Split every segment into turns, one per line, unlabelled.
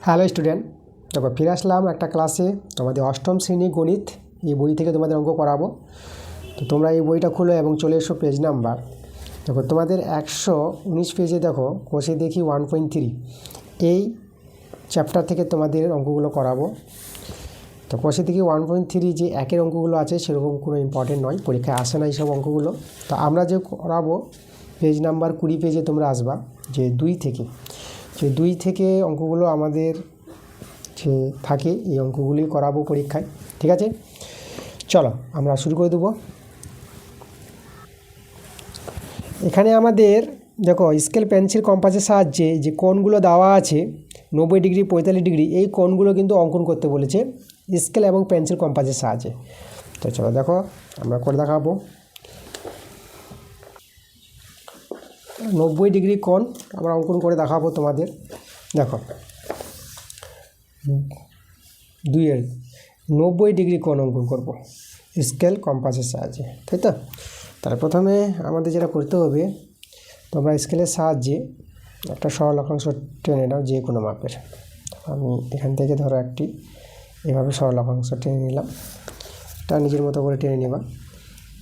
Hello student, দেখো ফিরে আসলাম একটা ক্লাসে। তোমাদের অষ্টম শ্রেণী গণিত এই বই থেকে তোমাদের অঙ্ক করাবো। তো তোমরা এই বইটা খুলো এবং চলে এসো পেজ নাম্বার। দেখো তোমাদের 119 পেজে দেখো কোষে দেখি 1.3 এই চ্যাপ্টার থেকে তোমাদের অঙ্কগুলো করাবো। তো কোষে দেখি 1.3 যে একের অঙ্কগুলো আছে সেরকম কোনো ইম্পর্টেন্ট নয়, পরীক্ষায় আসে না এইসব অঙ্কগুলো। তো আমরা যে করাবো পেজ নাম্বার 20 পেজে তোমরা আসবা, যে 2 থেকে অঙ্কগুলো আমাদের যে থাকে এই অঙ্কগুলি করাবো পরীক্ষায়। ঠিক আছে, চলো আমরা শুরু করে দেবো। এখানে আমাদের দেখো স্কেল পেন্সিল কম্পাসের সাহায্যে যে কোণগুলো দেওয়া আছে 90 ডিগ্রি 45 ডিগ্রি, এই কোণগুলো কিন্তু অঙ্কন করতে বলেছে স্কেল এবং পেন্সিল কম্পাসের সাহায্যে। তো চলো দেখো আমরা করে দেখাবো। 90 ডিগ্রি কোণ আমরা অঙ্কন করে দেখাবো তোমাদের। দেখো 2-এর 90 ডিগ্রি কোণ অঙ্কন করব স্কেল কম্পাসের সাহায্যে, তাই তো? তাহলে প্রথমে আমাদের যেটা করতে হবে, তোমরা স্কেলের সাহায্যে একটা সরল অক্ষাংশ টেনে নাও যে কোনো মাপের। আমি এখান থেকে ধরো একটি এভাবে সরল অক্ষাংশ টেনে নিলাম, এটা নিজের মতো করে টেনে নেবা।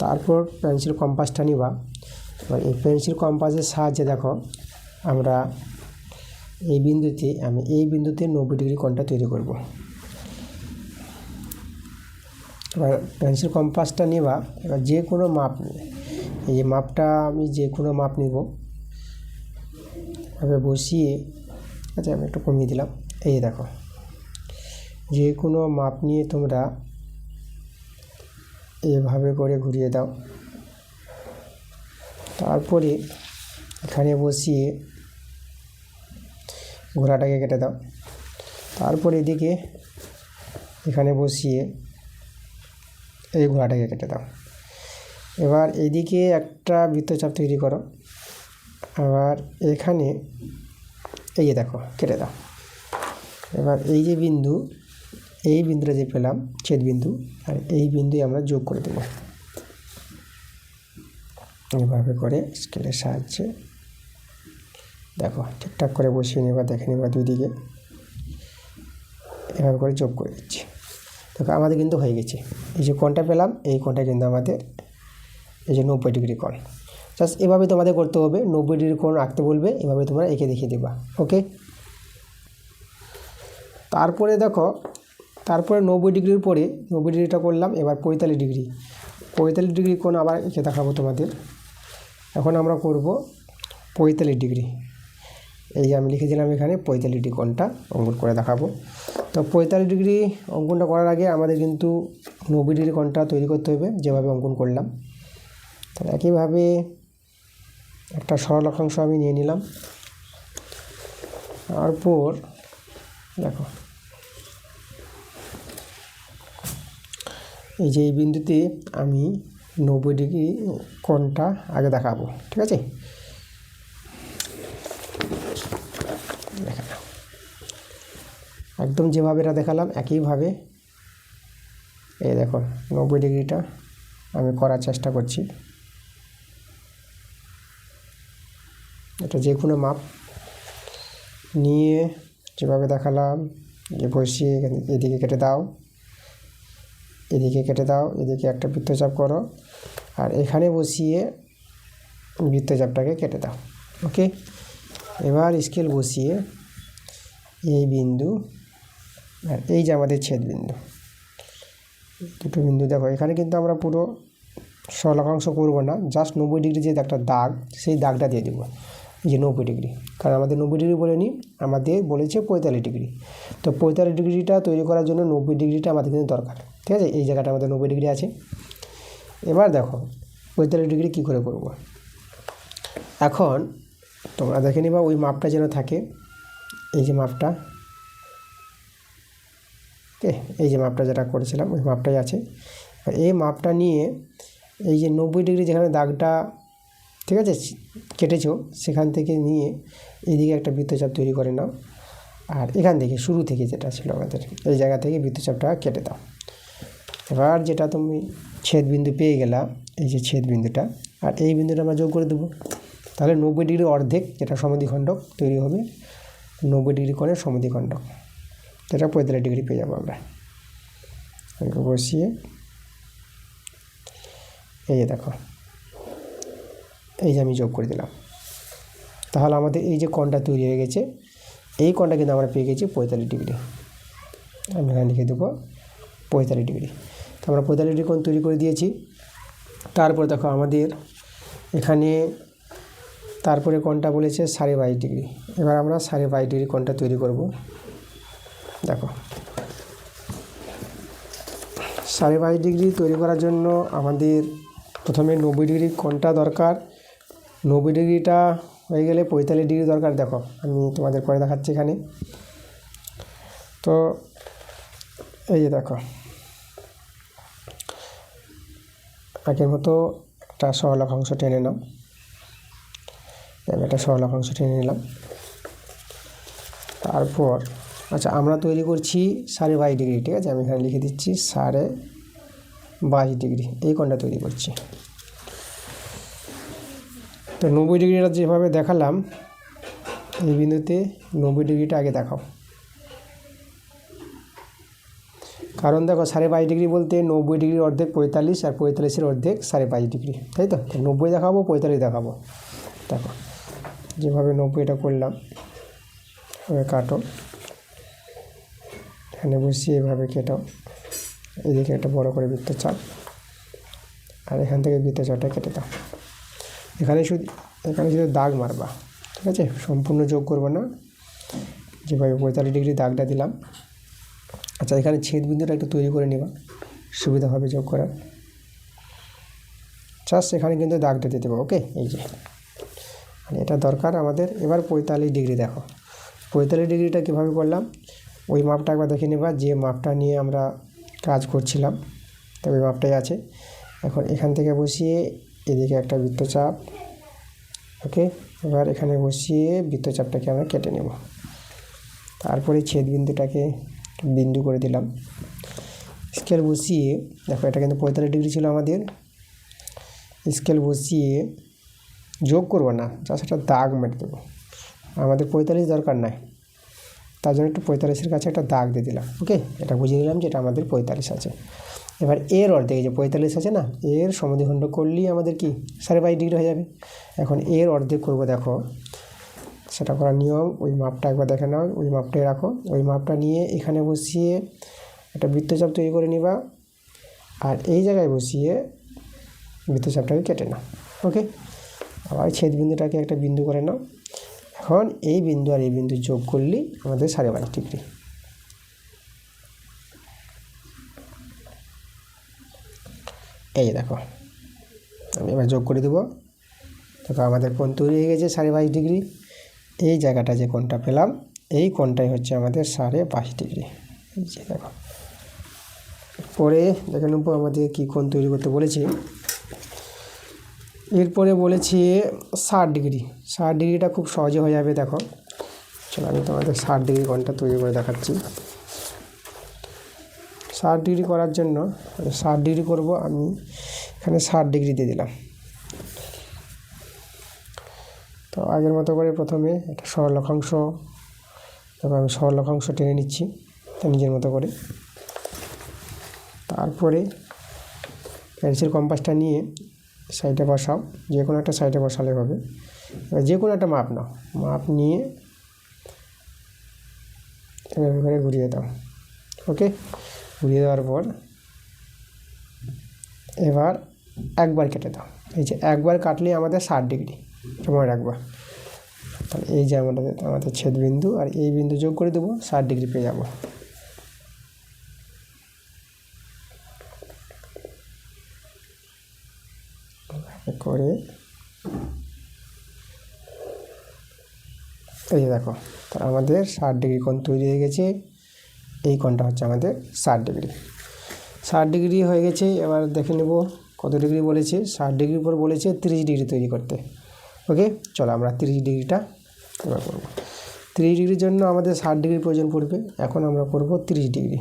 তারপর পেন্সিল কম্পাসটা নিবা। এবার এই পেন্সিল কম্পাসের সাহায্যে দেখো আমরা এই বিন্দুতে 90 ডিগ্রি কোণটা তৈরি করব। এবার পেন্সিল কম্পাসটা নেবা, এবার যে কোনো মাপ নিয়ে এই যে মাপটা আমি যে কোনো মাপ নিব, এভাবে বসিয়ে, আচ্ছা আমি একটু কমিয়ে দিলাম। এই দেখো যে কোনো মাপ নিয়ে তোমরা এভাবে করে ঘুরিয়ে দাও। তারপরে এখানে বসিয়ে ঘোড়াটাকে কেটে দাও। তারপর এদিকে এখানে বসিয়ে এই ঘোড়াটাকে কেটে দাও। এবার এইদিকে একটা বৃত্তচাপ তৈরি করো। আবার এখানে এই যে দেখো কেটে দাও। এবার এই যে বিন্দু, এই বিন্দুটা যে পেলাম ছেদ বিন্দু, আর এই বিন্দু আমরা যোগ করে দেব। এভাবে করে স্কেলের সাহায্যে দেখো ঠিকঠাক করে বসিয়ে নেবা, দেখে নেবা দুই দিকে, এভাবে করে যোগ করে দিচ্ছি। দেখো আমাদের কিন্তু হয়ে গেছে। এই যে কোণটা পেলাম, এই কোণটা কিন্তু আমাদের এই যে 90 ডিগ্রি কোণ। জাস্ট এভাবে তোমাদের করতে হবে, 90 ডিগ্রি কোণ আঁকতে বলবে, এভাবে তোমরা এঁকে দেখিয়ে দেবা। ওকে, তারপরে দেখো 90 ডিগ্রির পরে 90 ডিগ্রিটা করলাম, এবার 45 ডিগ্রি কোণ আবার এঁকে দেখাবো তোমাদের। এখন আমরা করব 45 ডিগ্রি। এই যে আমি লিখে দিলাম এখানে 45 ডিগ্রি কোণটা অঙ্কন করে দেখাবো। তো 45 ডিগ্রি অঙ্কনটা করার আগে আমাদের কিন্তু 90 ডিগ্রি কোণটা তৈরি করতে হবে, যেভাবে অঙ্কন করলাম। তাহলে একইভাবে একটা সরল অক্ষাংশ আমি নিয়ে নিলাম। তারপর দেখো এই যে এই বিন্দুতে আমি 90 ডিগ্রি কোণটা আগে দেখাবো। ঠিক আছে, একদম যেভাবে এটা দেখালাম একইভাবে এই দেখো 90 ডিগ্রিটা আমি করার চেষ্টা করছি। এটা যে কোনো মাপ নিয়ে যেভাবে দেখালাম, যে বসিয়ে এদিকে কেটে দাও, এদিকে কেটে দাও, এদিকে একটা বৃত্তচাপ করো, আর এখানে বসিয়ে বৃত্তচাপটাকে কেটে দাও। ওকে, এবার স্কেল বসিয়ে এই বিন্দু আর এই যে আমাদের ছেদ বিন্দু, দুটো বিন্দু দেখো। এখানে কিন্তু আমরা পুরো সরল অক্ষাংশ করবো না, জাস্ট 90 ডিগ্রি যে একটা দাগ, সেই দাগটা দিয়ে দেবো। এই যে 90 ডিগ্রি, কারণ আমাদের 90 ডিগ্রি বলেনি, আমাদের বলেছে 45 ডিগ্রি। তো 45 ডিগ্রিটা তৈরি করার জন্য 90 ডিগ্রিটা আমাদের কিন্তু দরকার। ঠিক আছে, এই জায়গাটা আমাদের 90 ডিগ্রি আছে। এবার দেখো 45 ডিগ্রি কী করে করব। এখন তোমরা দেখে নিবা ওই মাপটা যেন থাকে, এই যে মাপটা, এই যে মাপটা যেটা করেছিলাম ওই মাপটাই আছে। এই মাপটা নিয়ে এই যে 90 ডিগ্রি যেখানে দাগটা, ঠিক আছে, কেটেছো, সেখান থেকে নিয়ে এইদিকে একটা বৃত্তচাপ তৈরি করে নাও। আর এখান থেকে শুরু থেকে যেটা ছিল আমাদের, এই জায়গা থেকে বৃত্তচাপটা কেটে দাও। এবার যেটা তুমি ছেদ বিন্দু পেয়ে গেলা, এই যে ছেদ বিন্দুটা, আর এই বিন্দুটা আমরা যোগ করে দেবো। তাহলে 90 ডিগ্রি অর্ধেক যেটা সমদ্বিখণ্ডক তৈরি হবে, 90 ডিগ্রি কোণের সমদ্বিখণ্ডক। যেটা 45 ডিগ্রি পেয়ে যাবো আমরা। বসিয়ে এই যে দেখো, এই যে আমি যোগ করে দিলাম, তাহলে আমাদের এই যে কোণটা তৈরি হয়ে গেছে, এই কোণটা কিন্তু আমরা পেয়ে গেছি 45 ডিগ্রি। আমি এখানে লিখে দেবো 45 ডিগ্রি। তো আমরা 45 ডিগ্রি কোণ তৈরি করে দিয়েছি। তারপর দেখো আমাদের এখানে তারপরে কোণটা বলেছে 22.5 ডিগ্রি। এবার আমরা 22.5 ডিগ্রি কোণটা তৈরি করব। দেখো 22.5 ডিগ্রি তৈরি করার জন্য আমাদের প্রথমে 90 ডিগ্রি কোণটা দরকার। 90 ডিগ্রিটা হয়ে গেলে 45 ডিগ্রি দরকার। দেখো আমি তোমাদের করে দেখাচ্ছি এখানে। তো এই যে দেখো, আগের মতো একটা সরলরেখাংশ টেনে নাও। একটা সরলরেখাংশ টেনে নিলাম। তারপর আচ্ছা, আমরা তৈরি করছি 22.5 ডিগ্রি, ঠিক আছে? আমি এখানে লিখে দিচ্ছি 22.5 ডিগ্রি, এই কোণটা তৈরি করছি। তো 90 ডিগ্রিটা যেভাবে দেখালাম, এই বিন্দুতে 90 ডিগ্রিটা আগে দেখাও। কারণ দেখো 22.5 ডিগ্রি বলতে 90 ডিগ্রির অর্ধেক 45 আর 45-এর অর্ধেক 22.5 ডিগ্রি, তাই তো? 90 দেখাবো, 45 দেখাবো। দেখো যেভাবে 90টা করলাম, এভাবে কাটো, এখানে বসিয়ে এভাবে কেটো। এদিকে একটা বড় করে বৃত্তচাপ, আর এখান থেকে বৃত্তচাপটা কেটে দাও। এখানে শুধু দাগ মারবা, ঠিক আছে? সম্পূর্ণ যোগ করবো না। যেভাবে 45 ডিগ্রি দাগটা দিলাম। আচ্ছা, এখানে ছেদ বিন্দুটা একটু তৈরি করে নেবা, সুবিধা হবে যোগ করার। জাস্ট এখানে কিন্তু দাগটা দিয়ে দেবো। ওকে, এই যে এটা দরকার আমাদের। এবার 45 ডিগ্রি দেখো, 45 ডিগ্রিটা কীভাবে করলাম, ওই মাপটা একবার দেখে নেবা, যে মাপটা নিয়ে আমরা কাজ করছিলাম, তবে ওই মাপটাই আছে। এখন এখান থেকে বসিয়ে এদিকে একটা বৃত্তচাপ। ওকে, এবার এখানে বসিয়ে বৃত্তচাপটাকে আমরা কেটে নেব। তারপরে ছেদ বিন্দুটাকে বিন্দু করে দিলাম। স্কেল বসিয়ে দেখো, এটা কিন্তু 45 ডিগ্রি ছিল আমাদের। স্কেল বসিয়ে যোগ করবো না, জাস্ট একটা দাগ মেরে দেবো। আমাদের 45 দরকার নাই, তার জন্য একটু 45-এর কাছে একটা দাগ দিয়ে দিলাম। ওকে, এটা বুঝিয়ে দিলাম যে এটা আমাদের 45 আছে। এবার এর অর্ধেক, যে 45 আছে না, এর সমদ্বিখণ্ড করলেই আমাদের কি 22.5 ডিগ্রি হয়ে যাবে। এখন এর অর্ধেক করবো। দেখো সেটা করার নিয়ম, ওই মাপটা একবার দেখে নাও, ওই মাপটাই রাখো। ওই মাপটা নিয়ে এখানে বসিয়ে একটা বৃত্তচাপ তৈরি করে নিবা, আর এই জায়গায় বসিয়ে বৃত্তচাপটাকে কেটে নাও। ওকে, আবার ছেদ বিন্দুটাকে একটা বিন্দু করে নাও। এখন এই বিন্দু আর এই বিন্দু যোগ করলেই আমাদের 22.5 ডিগ্রি। এই দেখো, আমি এবার যোগ করে দেবো। দেখো আমাদের কোণ তৈরি হয়ে গেছে 22.5 ডিগ্রি। এই জায়গাটা যে কোণটা পেলাম, এই কোণটাই হচ্ছে আমাদের 22.5 ডিগ্রি। এই যে দেখো, পরে দেখে নেবো আমাদের কী কোণ তৈরি করতে বলেছে। এরপরে বলেছে 60 ডিগ্রি। 60 ডিগ্রিটা খুব সহজে হয়ে যাবে। দেখো চলো, আমি তোমাদের 60 ডিগ্রি কোণটা তৈরি করে দেখাচ্ছি। 60 ডিগ্রি করার জন্য 60 ডিগ্রি করব, আমি এখানে 60 ডিগ্রি দিয়ে দিলাম। তো আগের মতো করে প্রথমে একটা সরলরেখাংশ, তারপর আমি সরলরেখাংশ টেনে নিচ্ছি তো নিজের মতো করে। তারপরে পেন্সিল কম্পাসটা নিয়ে সাইডে বসাও, যে কোনো একটা সাইডে বসালে হবে। এবার যে কোনো একটা মাপ নাও, মাপ নিয়ে এভাবে করে ঘুরিয়ে দাও। ওকে, ঘুরিয়ে দেওয়ার পর এবার একবার কেটে দাও। এই যে একবার কাটলেই আমাদের 60 ডিগ্রি, সময় রাখবা। তাহলে এই যে আমাদের ছেদ বিন্দু আর এই বিন্দু যোগ করে দেবো, 60 ডিগ্রি পেয়ে যাবো। করে এই যে দেখো, তাহলে আমাদের 60 ডিগ্রি কোণ তৈরি হয়ে গেছে। এই কোণটা হচ্ছে আমাদের 60 ডিগ্রি। 60 ডিগ্রি হয়ে গেছে। এবার দেখে নেব কত ডিগ্রি বলেছে। 60 ডিগ্রির পর বলেছে 30 ডিগ্রি তৈরি করতে। ওকে, চলো আমরা 30 ডিগ্রিটা এবার করবো। 30 ডিগ্রির জন্য আমাদের 60 ডিগ্রির প্রয়োজন পড়বে। এখন আমরা করব 30 ডিগ্রি।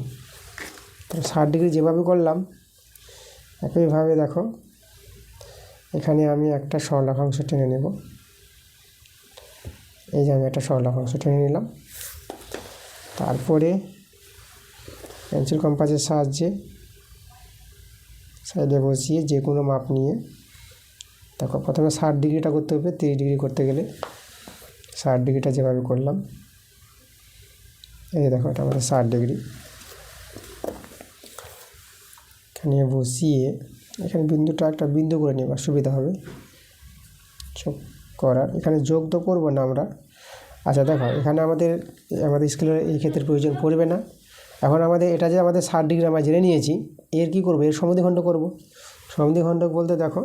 তো 60 ডিগ্রি যেভাবে করলাম একইভাবে দেখো, এখানে আমি একটা সরলরেখাংশ টেনে নেব। এই যে আমি একটা সরলরেখাংশ টেনে নিলাম। তারপরে পেন্সিল কম্পাসের সাহায্যে সাইডে বসিয়ে যে কোনো মাপ নিয়ে দেখো প্রথমে 60 ডিগ্রিটা করতে হবে। 30 ডিগ্রি করতে গেলে 60 ডিগ্রিটা যেভাবে করলাম, এই দেখো এটা আমাদের 60 ডিগ্রি। এখানে বসিয়ে এখানে বিন্দুটা একটা বিন্দু করে নেবার সুবিধা হবে যোগ করার। এখানে যোগ তো করবো না আমরা। আচ্ছা দেখো এখানে আমাদের স্কেলের এই ক্ষেত্রে প্রয়োজন পড়বে না। এখন আমাদের এটা যে আমাদের 60 ডিগ্রি আমরা জেনে নিয়েছি, এর কি করব, এর সমদ্বিখণ্ড করব। সমদ্বিখণ্ড বলতে দেখো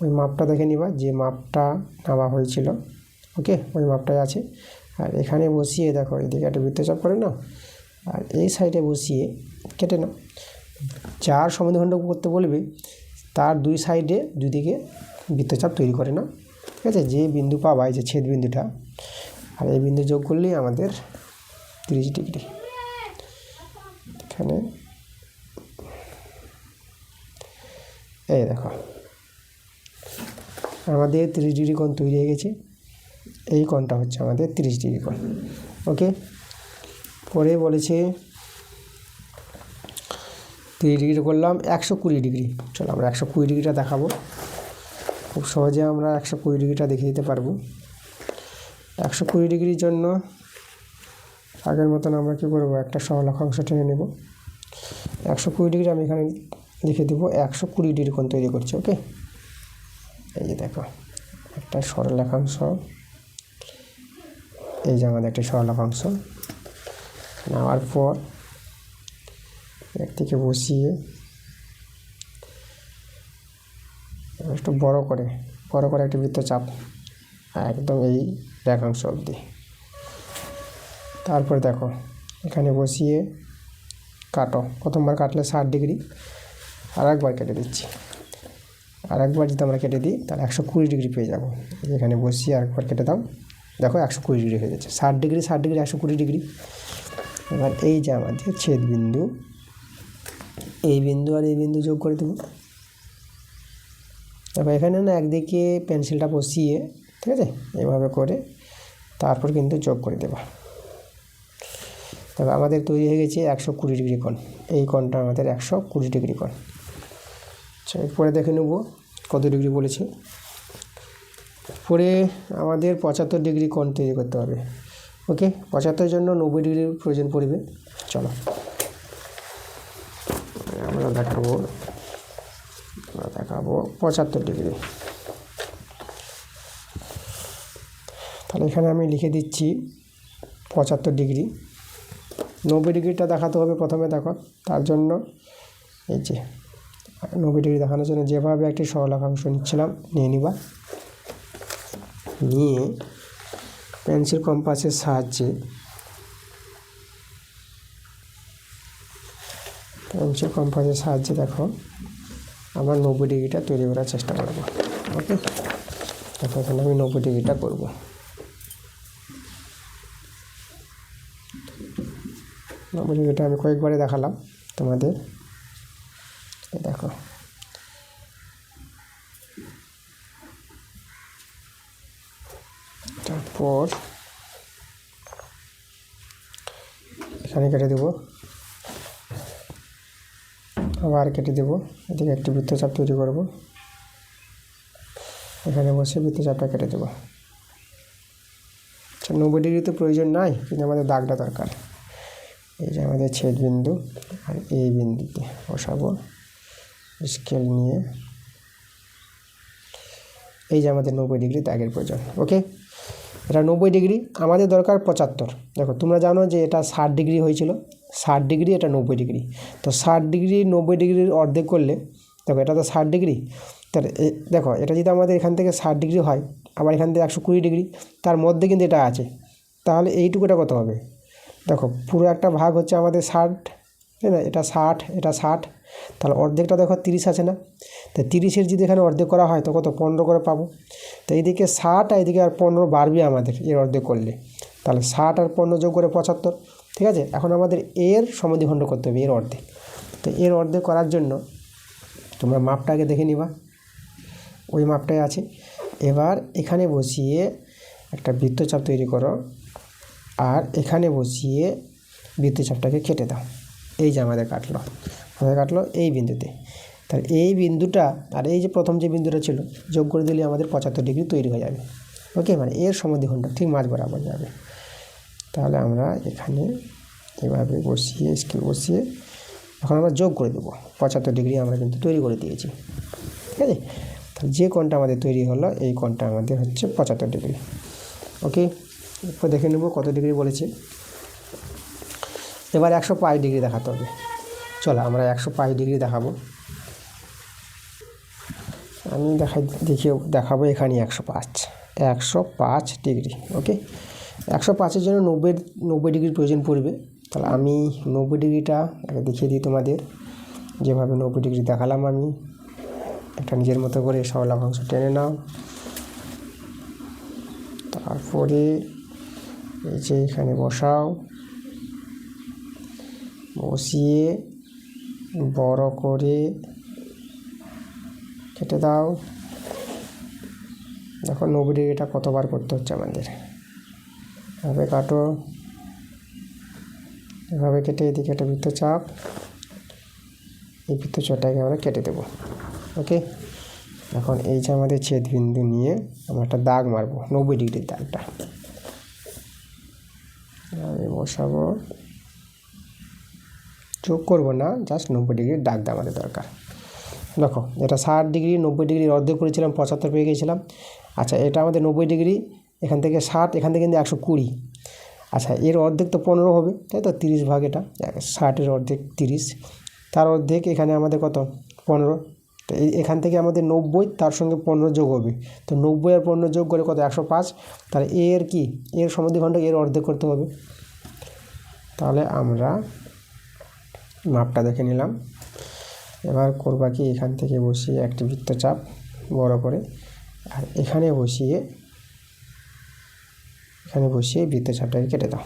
ওই মাপটা দেখে নিবা, যে মাপটা নেওয়া হয়েছিল, ওকে ওই মাপটাই আছে। আর এখানে বসিয়ে দেখো এদিকে একটা বৃত্তচাপ করে নাও, আর এই সাইডে বসিয়ে কেটে নাও। যার সমদ্বিখণ্ড করতে বলবে তার দুই সাইডে দুদিকে বৃত্তচাপ তৈরি করে নাও, ঠিক আছে। যে বিন্দু পাবা, এই যে ছেদ বিন্দুটা, আর এই বিন্দু যোগ করলেই আমাদের 30 ডিগ্রি। এখানে এই দেখো আমাদের 30 ডিগ্রি কোণ তৈরি হয়ে গেছে। এই কোণটা হচ্ছে আমাদের 30 ডিগ্রি কোণ, ওকে। পরে বলেছে 30 ডিগ্রি করলাম, 120 ডিগ্রি। চলো আমরা 120 ডিগ্রিটা দেখাবো। খুব সহজে আমরা 120 ডিগ্রিটা দেখিয়ে দিতে পারবো। 120 ডিগ্রির জন্য আগের মতন আমরা কী করবো, একটা সরলরেখাংশ টেনে নেব। 120 ডিগ্রি আমি এখানে লিখে দেবো 120 ডিগ্রি কোণ তৈরি করছে, ওকে। এই যে দেখো একটা সরলরেখাংশ, এই যে আমাদের একটা সরলরেখাংশ নেওয়ার পর একটিকে বসিয়ে একটু বড় করে একটা বৃত্তচাপ একদম এই রেখাংশ অবধি। তারপর দেখো এখানে বসিয়ে কাটো। প্রথমবার কাটলে 60 ডিগ্রি, আর একবার কেটে দিচ্ছি। আর একবার যদি আমরা কেটে দিই তাহলে 120 ডিগ্রি পেয়ে যাবো। এখানে বসিয়ে আরেকবার কেটে দাও, দেখো 120 ডিগ্রি হয়ে যাচ্ছে। 60 ডিগ্রি 120 ডিগ্রি। এবার এই যে আমাদের ছেদ বিন্দু, এই বিন্দু আর এই বিন্দু যোগ করে দেবো। তারপর এখানে না একদিকে পেন্সিলটা বসিয়ে, ঠিক আছে, এভাবে করে তারপর কিন্তু যোগ করে দেবো। তবে আমাদের তৈরি হয়ে গেছে 120 ডিগ্রি কোণ। এই কোণটা আমাদের 120 ডিগ্রি কোণ। আচ্ছা এরপরে দেখে নেব কত ডিগ্রি বলেছে। পরে আমাদের 75 ডিগ্রি কোণ তৈরি করতে হবে, ওকে। 75 জন্য 90 ডিগ্রির প্রয়োজন পড়বে। চলো আমরা দেখাবো 75 ডিগ্রি। তাহলে এখানে আমি লিখে দিচ্ছি 75 ডিগ্রি। 90 ডিগ্রিটা দেখাতে হবে প্রথমে, দেখো তার জন্য এই যে 90 ডিগ্রি দেখানোর জন্য যেভাবে একটি সরলরেখাংশ নিচ্ছিলাম নিয়ে নিবা। নিয়ে পেন্সিল কম্পাসের সাহায্যে দেখো আমরা 90 ডিগ্রিটা তৈরি করার চেষ্টা করব, ওকে। দেখো এখানে আমি 90 ডিগ্রিটা করব। ডিগ্রিটা আমি কয়েকবারে দেখালাম তোমাদের, দেখো তারপর এখানে কেটে দেবো, আবার কেটে দেবো। এদিকে একটি বৃত্তচাপ তৈরি করব, এখানে বসে বৃত্তচাপটা কেটে দেবো। আচ্ছা 90 ডিগ্রি তো প্রয়োজন নাই, কিন্তু আমাদের দাগটা দরকার। এই যে আমাদের ছেদ বিন্দু, আর এই বিন্দুতে বসাবো স্কেল নিয়ে। এই যে আমাদের 90 ডিগ্রি দাগের প্রয়োজন, ওকে। এটা 90 ডিগ্রি, আমাদের দরকার 75। দেখো তোমরা জানো যে এটা 60 ডিগ্রি হয়েছিল, 60 ডিগ্রি, এটা 90 ডিগ্রি। তো 60 ডিগ্রি 90 ডিগ্রির অর্ধেক করলে, দেখো এটা তো 60 ডিগ্রি, তাহলে দেখো এটা যদি আমাদের এখান থেকে 60 ডিগ্রি হয়, আবার এখান থেকে 120 ডিগ্রি, তার মধ্যে কিন্তু এটা আছে, তাহলে এইটুকুটা কত হবে? দেখো পুরো একটা ভাগ হচ্ছে আমাদের 60, তাই না? এটা 60, এটা 60, তাহলে অর্ধেকটা দেখো 30 আছে না? তো 30-এর যদি এখানে অর্ধেক করা হয় তো কত, 15 করে পাবো। তো এইদিকে 60 আর এইদিকে আর 15 বাড়বে আমাদের এর অর্ধেক করলে, তাহলে 60 আর 15 যোগ করে 75, ঠিক আছে। এখন আমাদের এর সমদ্বিখণ্ড করতে হবে, এর অর্ধেক। তো এর অর্ধেক করার জন্য তোমরা মাপটা আগে দেখে নিবা, ওই মাপটাই আছে। এবার এখানে বসিয়ে একটা বৃত্তচাপ তৈরি করো, আর এখানে বসিয়ে বৃত্তচাপটাকে কেটে দাও, এই যে আমাদের কাটলো এই বিন্দুতে। তাহলে এই বিন্দুটা আর এই যে প্রথম যে বিন্দুটা ছিল যোগ করে দিলে আমাদের 75 ডিগ্রি তৈরি হয়ে যাবে। ওকে, মানে এর সমদ্বিখণ্ড ঠিক মাঝ বরাবর যাবে। তাহলে আমরা এখানে এভাবে স্কেল বসিয়ে এখন আমরা যোগ করে দেবো। 75 ডিগ্রি আমরা কিন্তু তৈরি করে দিয়েছি, ঠিক আছে। তাহলে যে কোণটা আমাদের তৈরি হলো এই কোণটা আমাদের হচ্ছে 75 ডিগ্রি। ওকে, এরপর দেখে নেব কত ডিগ্রি বলেছে। এবার 105 ডিগ্রি দেখাতে হবে। চলো আমরা 105 ডিগ্রি দেখাবো। আমি দেখাবো এখানে 105 ডিগ্রি। ওকে, 105-এর জন্য 90 ডিগ্রির প্রয়োজন পড়বে। তাহলে আমি 90 ডিগ্রিটা দেখিয়ে দিই তোমাদের। যেভাবে 90 ডিগ্রি দেখালাম আমি, একটা নিজের মতো করে সরলরেখাংশ টেনে নাও। তারপরে এই যে এখানে বসিয়ে বড় করে কেটে দাও। দেখো 90 ডিগ্রিটা কতবার করতে হচ্ছে আমাদের। এভাবে কাটো, এভাবে কেটে এদিকে একটা বৃত্তচাপ, এই বৃত্তচাপটাকে আমরা কেটে দেবো। ওকে, এখন এই যে আমাদের ছেদ বিন্দু নিয়ে আমরা একটা দাগ মারবো, 90 ডিগ্রির দাগটা আমি বসাবো। যোগ করবো না, জাস্ট 90 ডিগ্রির দাগটা আমাদের দরকার। দেখো এটা 60 ডিগ্রি, 90 ডিগ্রির অর্ধেক করেছিলাম, 75 পেয়ে গিয়েছিলাম। আচ্ছা, এটা আমাদের 90 ডিগ্রি, এখান থেকে 60, এখান থেকে কিন্তু 120। আচ্ছা, এর অর্ধেক তো 15 হবে, তাই তো 30 ভাগ, এটা 60-এর অর্ধেক 30, তার অর্ধেক এখানে আমাদের কত 15। তো এখান থেকে আমাদের 90, তার সঙ্গে 15 যোগ হবে। তো 90 আর 15 যোগ করে কত 105। তাহলে এর সমদ্বিখণ্ড এর অর্ধেক করতে হবে। তাহলে আমরা মাপটা দেখে নিলাম। এবার করবা কি, এখান থেকে বসিয়ে একটি বৃত্তচাপ বড় করে, আর এখানে বসিয়ে বৃত্তচাপটাকে কেটে দাও।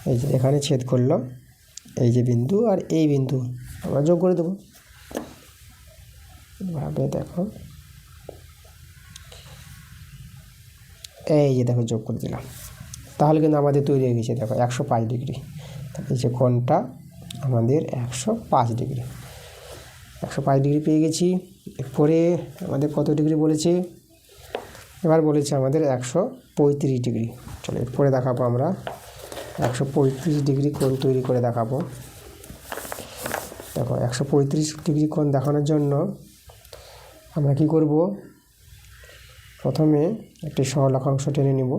এই যে এখানে ছেদ করলো এই যে বিন্দু আর এই বিন্দু আমরা যোগ করে দেবো। এভাবে দেখো, এই যে দেখো যোগ করে দিলাম। তাহলে কিন্তু আমাদের তৈরি হয়ে গেছে দেখো 105 ডিগ্রি। এই যে কোণটা আমাদের 105 ডিগ্রি। 105 ডিগ্রি পেয়ে গেছি। এরপরে আমাদের কত ডিগ্রি বলেছে, এবার বলেছে আমাদের 135 ডিগ্রি। চলো এরপরে দেখাবো আমরা 135 ডিগ্রি কোণ তৈরি করে দেখাবো। দেখো 135 ডিগ্রি কোণ দেখানোর জন্য আমরা কি করব, প্রথমে একটি সরলরেখাংশ টেনে নিব,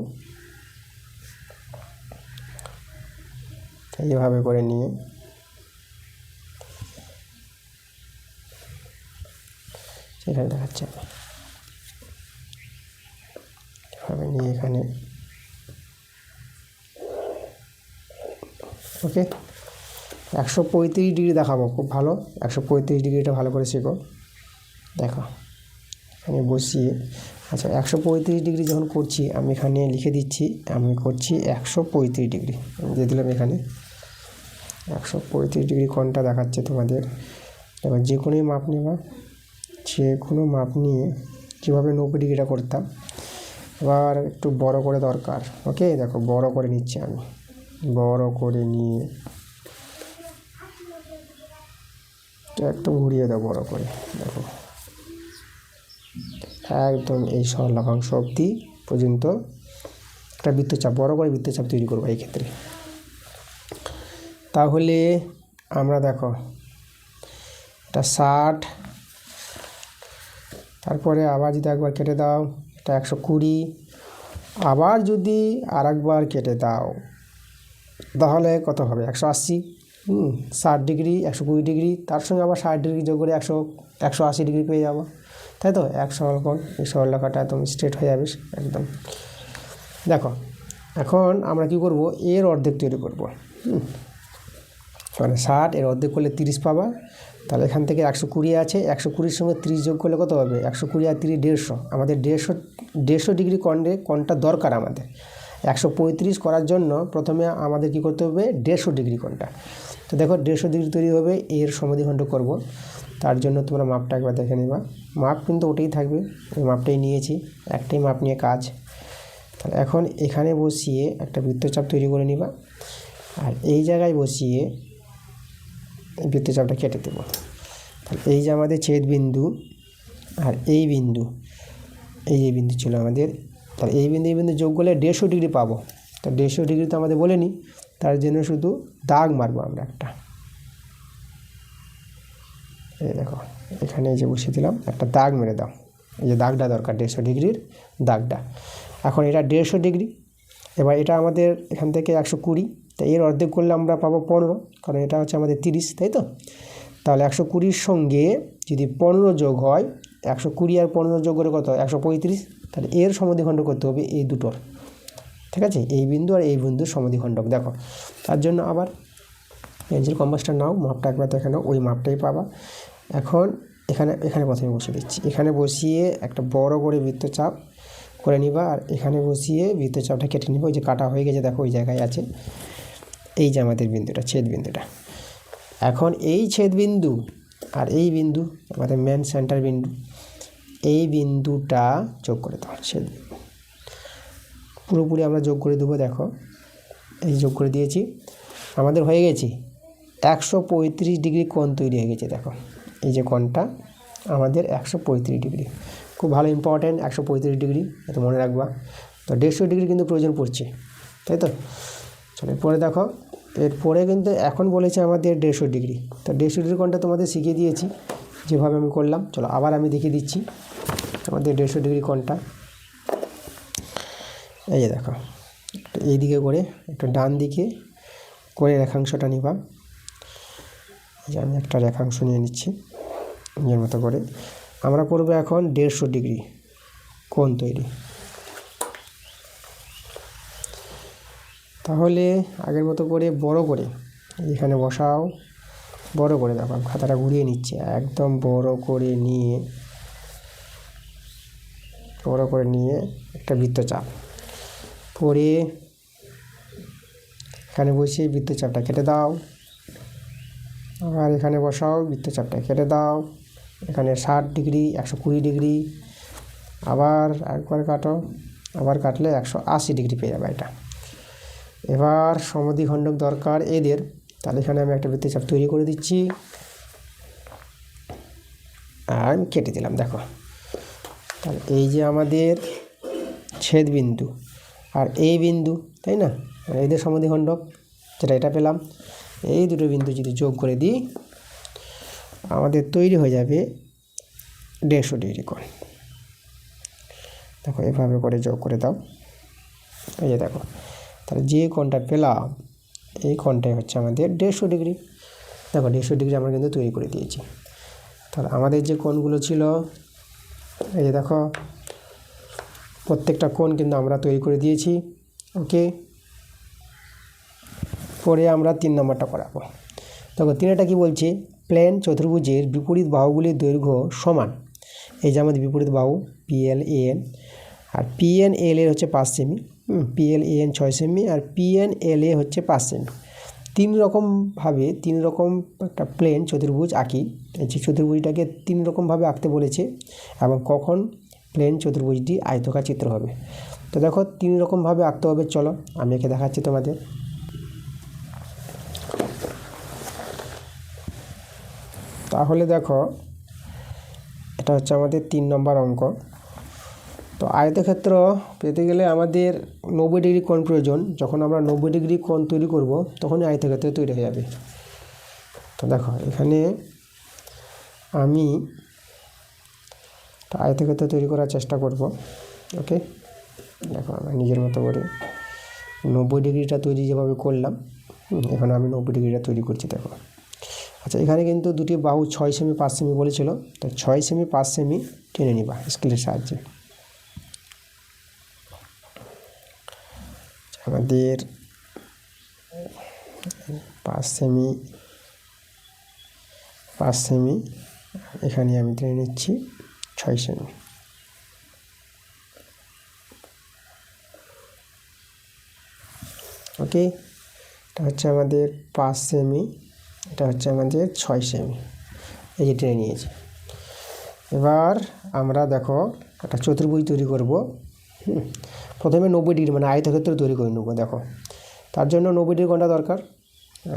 এইভাবে করে নিয়ে এখানে দেখাচ্ছে, এভাবে নিয়ে এখানে। ওকে, 135 ডিগ্রি দেখাবো, খুব ভালো। 135 ডিগ্রিটা ভালো করে শেখো। দেখো এখানে বসিয়ে, আচ্ছা 135 ডিগ্রি যখন করছি আমি এখানে লিখে দিচ্ছি, আমি করছি 135 ডিগ্রি। আমি দিয়ে দিলাম এখানে 135 ডিগ্রি কোণটা দেখাচ্ছে তোমাদের। এবার যে কোনোই মাপ নেবা, যে কোনো মাপ নিয়ে যেভাবে 90 ডিগ্রিটা করতাম, এবার একটু বড় করে দরকার। ওকে, দেখো বড় করে নিচ্ছি আমি, বড় করে নিয়ে একটু ঘুরিয়ে দাও বড় করে। দেখো একদম এই সরলরেখাংশ অবধি পর্যন্ত একটা বৃত্তচাপ, বড় করে বৃত্তচাপ তৈরি করবো এই ক্ষেত্রে। তাহলে আমরা দেখো এটা 60, তারপরে আবার যদি একবার কেটে দাও এটা 120, আবার যদি আর একবার কেটে দাও তাহলে কত হবে 180। 60 ডিগ্রি, 120 ডিগ্রি, তার সঙ্গে আবার 60 ডিগ্রি যোগ করে 180 ডিগ্রি পেয়ে যাবো, তাই তো। এক সরলকোণ, এই সরলরেখাটা একদম স্ট্রেট হয়ে যাবে একদম। দেখো এখন আমরা কি করব, এর অর্ধেক তৈরি করব। মানে 60 এর অর্ধেক করলে 30 পাবা। তাহলে এখান থেকে 120 আছে, 120-র সঙ্গে 30 যোগ করলে কত হবে, 120 আর 30 150। আমাদের 150 ডিগ্রি কোণটা দরকার আমাদের। 135 করার জন্য প্রথমে আমাদের কি করতে হবে, 150 ডিগ্রি কোণটা। তো দেখো 150 ডিগ্রি তৈরি হবে, এর সমদ্বিখণ্ড করব। তার জন্য তোমরা মাপটা একবার দেখে নিবা। মাপ কিন্তু ওটাই থাকবে, ওই মাপটাই নিয়েছি, একটাই মাপ নিয়ে কাজ। তাহলে এখন এখানে বসিয়ে একটা বৃত্তচাপ তৈরি করে নিবা, আর এই জায়গায় বসিয়ে এই বৃত্তচাপটা কেটে দেব। তাহলে এই যে আমাদের ছেদ বিন্দু আর এই বিন্দু, এই যে বিন্দু ছিল আমাদের, তাহলে এই বিন্দু যোগ করলে 150 ডিগ্রি পাবো। তো 150 ডিগ্রি তো আমাদের বলেনি, তার জন্য শুধু দাগ মারবো আমরা একটা। এই দেখো এখানে এই যে বসিয়ে দিলাম, একটা দাগ মেরে দাও। এই যে দাগটা দরকার 150 ডিগ্রির দাগটা। এখন এটা 150 ডিগ্রি, এবার এটা আমাদের এখান থেকে 120, তাই এর অর্ধেক করলে আমরা পাবো 15, কারণ এটা হচ্ছে আমাদের 30, তাই তো। তাহলে 120-র সঙ্গে যদি 15 যোগ হয়, 120 আর 15 যোগ করে কত হয় 135, তাহলে এর সমদ্বিখণ্ডক করতে হবে এই দুটোর, ঠিক আছে। এই বিন্দু আর এই বিন্দুর সমদ্বিখণ্ডক দেখো। তার জন্য আবার পেন্সিল কম্পাসটা নাও, মাপটা একবার দেখে নাও, ওই মাপটাই পাবা। এখন এখানে প্রথমে বসিয়ে দিচ্ছি, এখানে বসিয়ে একটা বড় করে বৃত্তচাপ করে নিবা, আর এখানে বসিয়ে বৃত্তচাপটা কেটে নিবা। ওই যে কাটা হয়ে গেছে দেখো, ওই জায়গায় আছে। এই যে আমাদের বিন্দুটা, ছেদ বিন্দুটা। এখন এই ছেদ বিন্দু আর এই বিন্দু আমাদের মেন সেন্টার বিন্দু, এই বিন্দুটা যোগ করে দেওয়া, ছেদ বিন্দু পুরোপুরি আমরা যোগ করে দেবো। দেখো এই যোগ করে দিয়েছি, আমাদের হয়ে গেছে 135 ডিগ্রি কোণ তৈরি হয়ে গেছে। দেখো এই যে কোণটা আমাদের 135 ডিগ্রি, খুব ভালো ইম্পর্ট্যান্ট 135 ডিগ্রি, এত মনে রাখবা। তো 150 ডিগ্রি কিন্তু প্রয়োজন পড়ছে, তাই তো। চলো এরপরে দেখো, এরপরে কিন্তু এখন বলেছে আমাদের 150 ডিগ্রি। তো 150 ডিগ্রি কোণটা তোমাদের শিখিয়ে দিয়েছি যেভাবে আমি করলাম। চলো আবার আমি দেখিয়ে দিচ্ছি আমাদের 150 ডিগ্রি কোণটা। এই যে দেখো, এই দিকে করে একটু ডান দিকে করে রেখাংশটা নিবা। যে আমি একটা রেখাংশ নিয়ে নিচ্ছি নিজের মতো করে। আমরা করবো এখন 150 ডিগ্রি কোণ তৈরি। তাহলে আগের মতো করে বড় করে এখানে বসাও, বড় করে দেখো, খাতাটা ঘুরিয়ে নিচ্ছে একদম বড় করে নিয়ে, বড় করে নিয়ে একটা বৃত্তচাপ পরে এখানে বসিয়ে বৃত্তচাপটা কেটে দাও। আবার এখানে বসাও, বৃত্তচাপটা কেটে দাও। এখানে 60 ডিগ্রি, 120 ডিগ্রি, আবার একবার কাটো, আবার কাটলে 180 ডিগ্রি পেয়ে যাবে এটা। এবার সমদ্বিখণ্ডক দরকার এদের, তাহলে এখানে আমি একটা বৃত্তচাপ তৈরি করে দিচ্ছি আর কেটে দিলাম। দেখো তাহলে এই যে আমাদের ছেদ বিন্দু আর এই বিন্দু, তাই না, এদের সমদ্বিখণ্ডক যেটা এটা পেলাম, এই দুটো বিন্দু যদি যোগ করে দিই আমাদের তৈরি হয়ে যাবে 150 ডিগ্রি কোণ। দেখো এভাবে করে যোগ করে দাও। এই যে দেখো, তাহলে যে কোণটা পেলাম এই কোণটাই হচ্ছে আমাদের 150 ডিগ্রি। দেখো 150 ডিগ্রি আমরা কিন্তু তৈরি করে দিয়েছি। তাহলে আমাদের যে কোণগুলো ছিল, এই যে দেখো প্রত্যেকটা কোণ কিন্তু আমরা তৈরি করে দিয়েছি। ওকে, পরে আমরা 3 নম্বরটা করাবো। দেখো 3টা কি বলছে, প্লেন চতুর্ভুজের বিপরীত বাহুগুলির দৈর্ঘ্য সমান। এই যে আমাদের বিপরীত বাহু PLAN, আর PNL এর হচ্ছে 5 সেমি, PLAN 6 সেমি, আর PNLA হচ্ছে 5 সেমি। 3 রকমভাবে 3 রকম একটা প্লেন চতুর্ভুজ আঁকি। এই যে চতুর্ভুজটাকে 3 রকমভাবে আঁকতে বলেছে, এবং কখন প্লেন চতুর্ভুজটি আয়তকার চিত্র হবে। তো দেখো 3 রকমভাবে আঁকতে হবে, চলো আমি একে দেখাচ্ছি তোমাদের। তাহলে দেখো এটা হচ্ছে আমাদের 3 নম্বর অঙ্ক। তো আয়তক্ষেত্র পেতে গেলে আমাদের 90 ডিগ্রি কোণ প্রয়োজন। যখন আমরা 90 ডিগ্রি কোণ তৈরি করব তখনই আয়তক্ষেত্র তৈরি হয়ে যাবে। তো দেখো এখানে আমি আয়তক্ষেত্র তৈরি করার চেষ্টা করব। ওকে, দেখো আমি নিজের মতো করে 90 ডিগ্রিটা তৈরি যেভাবে করলাম, এখন আমি 90 ডিগ্রিটা তৈরি করছি। দেখো আচ্ছা, এখানে কিন্তু দুটি বাহু 6 সেমি 5 সেমি বলেছিল, তো 6 সেমি 5 সেমি টেনে নিবা স্কেলের সাহায্যে। আমাদের 5 সেমি এখানে আমি টেনে নিচ্ছি 6 সেমি। ওকে, এটা হচ্ছে আমাদের 5 সেমি, এটা হচ্ছে আমাদের 6 সেমি, এই যে টেনে নিয়েছি। এবার আমরা দেখো একটা চতুর্ভুজ তৈরি করব। প্রথমে 90 ডিগ্রি মানে আয়তক্ষেত্র তৈরি করে নেব। দেখো তার জন্য 90 ডিগ্রি কোণটা দরকার,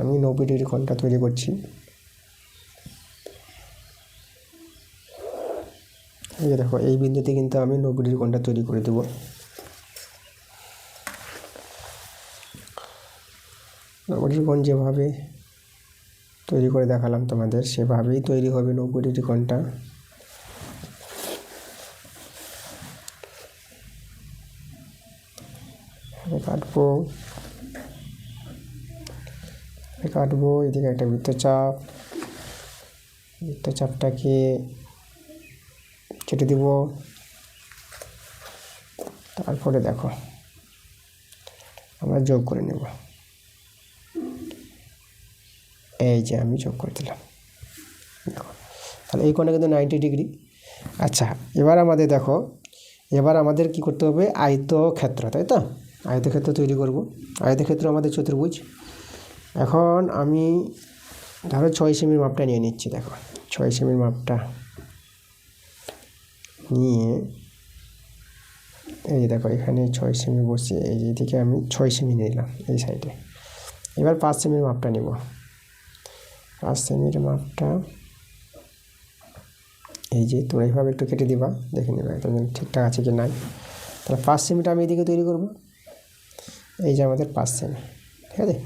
আমি 90 ডিগ্রি কোণটা তৈরি করছি। এই যে দেখো এই বিন্দুতে কিন্তু আমি 90 ডিগ্রি কোণটা তৈরি করে দেবো। 90 ডিগ্রি কোণ যেভাবে তৈরি করে দেখালাম তোমাদের, সেভাবেই তৈরি হবে 90 ডিগ্রি কোণটা। কাটবো এদিকে একটা বৃত্তচাপটাকে কেটে দিব। তারপরে দেখো আমরা যোগ করে নেব। এই যে আমি যোগ করে দিলাম, দেখো তাহলে এই কোণটা কিন্তু 90 ডিগ্রি। আচ্ছা, এবার আমাদের কি করতে হবে, আয়তক্ষেত্র, তাই তো? আয়তক্ষেত্র তৈরি করব। আয়তক্ষেত্র আমাদের চতুর্ভুজ। এখন আমি ধরো 6 সেমির মাপটা নিয়ে নিচ্ছি। দেখো 6 সেমির মাপটা নিয়ে এই যে দেখো এখানে 6 সেমি বসিয়ে এই যে এদিকে আমি 6 সেমি নিলাম এই সাইডে। এবার 5 সেমির মাপটা নেব। 5 সেমির মাপটা এই যে তোমরা এইভাবে একটু কেটে দিবা, দেখে নেবা একদম ঠিকঠাক আছে কি নাই। তাহলে 5 সেমিটা আমি এদিকে তৈরি করব। এই যে আমাদের 5 সেমি, ঠিক আছে।